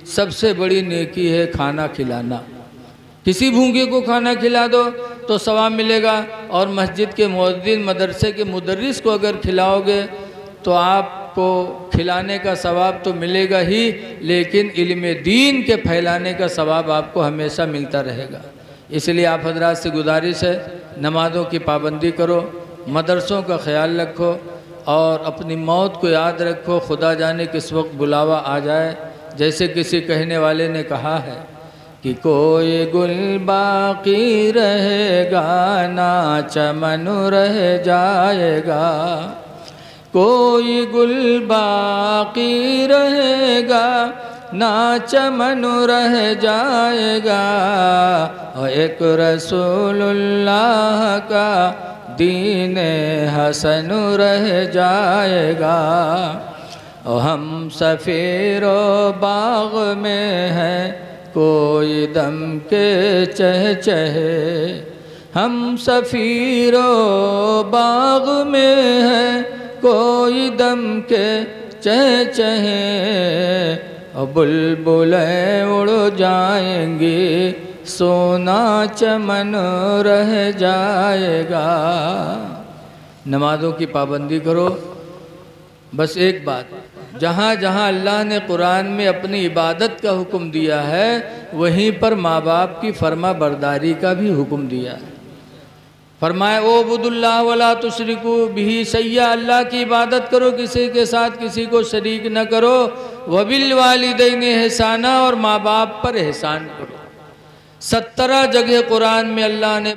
सबसे बड़ी नेकी है खाना खिलाना। किसी भूखे को खाना खिला दो तो सवाब मिलेगा, और मस्जिद के मुअज्जिन, मदरसे के मुदर्रिस को अगर खिलाओगे तो आपको खिलाने का सवाब तो मिलेगा ही, लेकिन इल्म दीन के फैलाने का सवाब आपको हमेशा मिलता रहेगा। इसलिए आप हजरात से गुजारिश है, नमाज़ों की पाबंदी करो, मदरसों का ख्याल रखो और अपनी मौत को याद रखो। खुदा जाने किस वक्त बुलावा आ जाए। जैसे किसी कहने वाले ने कहा है कि कोई गुल बाकी रहेगा ना चमन रह जाएगा, कोई गुल बाकी रहेगा ना चमन रह जाएगा, और एक रसूलुल्लाह का दीन हसन रह जाएगा। और हम सफ़ीरो बाग में हैं कोई दम के चहचहे, हम सफ़ीरो बाग में हैं कोई दम के चहचहे, और बुलबुलें उड़ जाएंगी सोना चमन रह जाएगा। नमाज़ों की पाबंदी करो। बस एक बात, जहाँ जहाँ अल्लाह ने कुरान में अपनी इबादत का हुक्म दिया है वहीं पर माँ बाप की फर्मा बरदारी का भी हुक्म दिया है। फरमाए ओ बुदुल्लाह वला तुशरिकू बिही सय्या, अल्लाह की इबादत करो, किसी के साथ किसी को शरीक न करो। वबिल वालिदैन एहसाना, और माँ बाप पर एहसान करो। 17 जगह कुरान में अल्लाह ने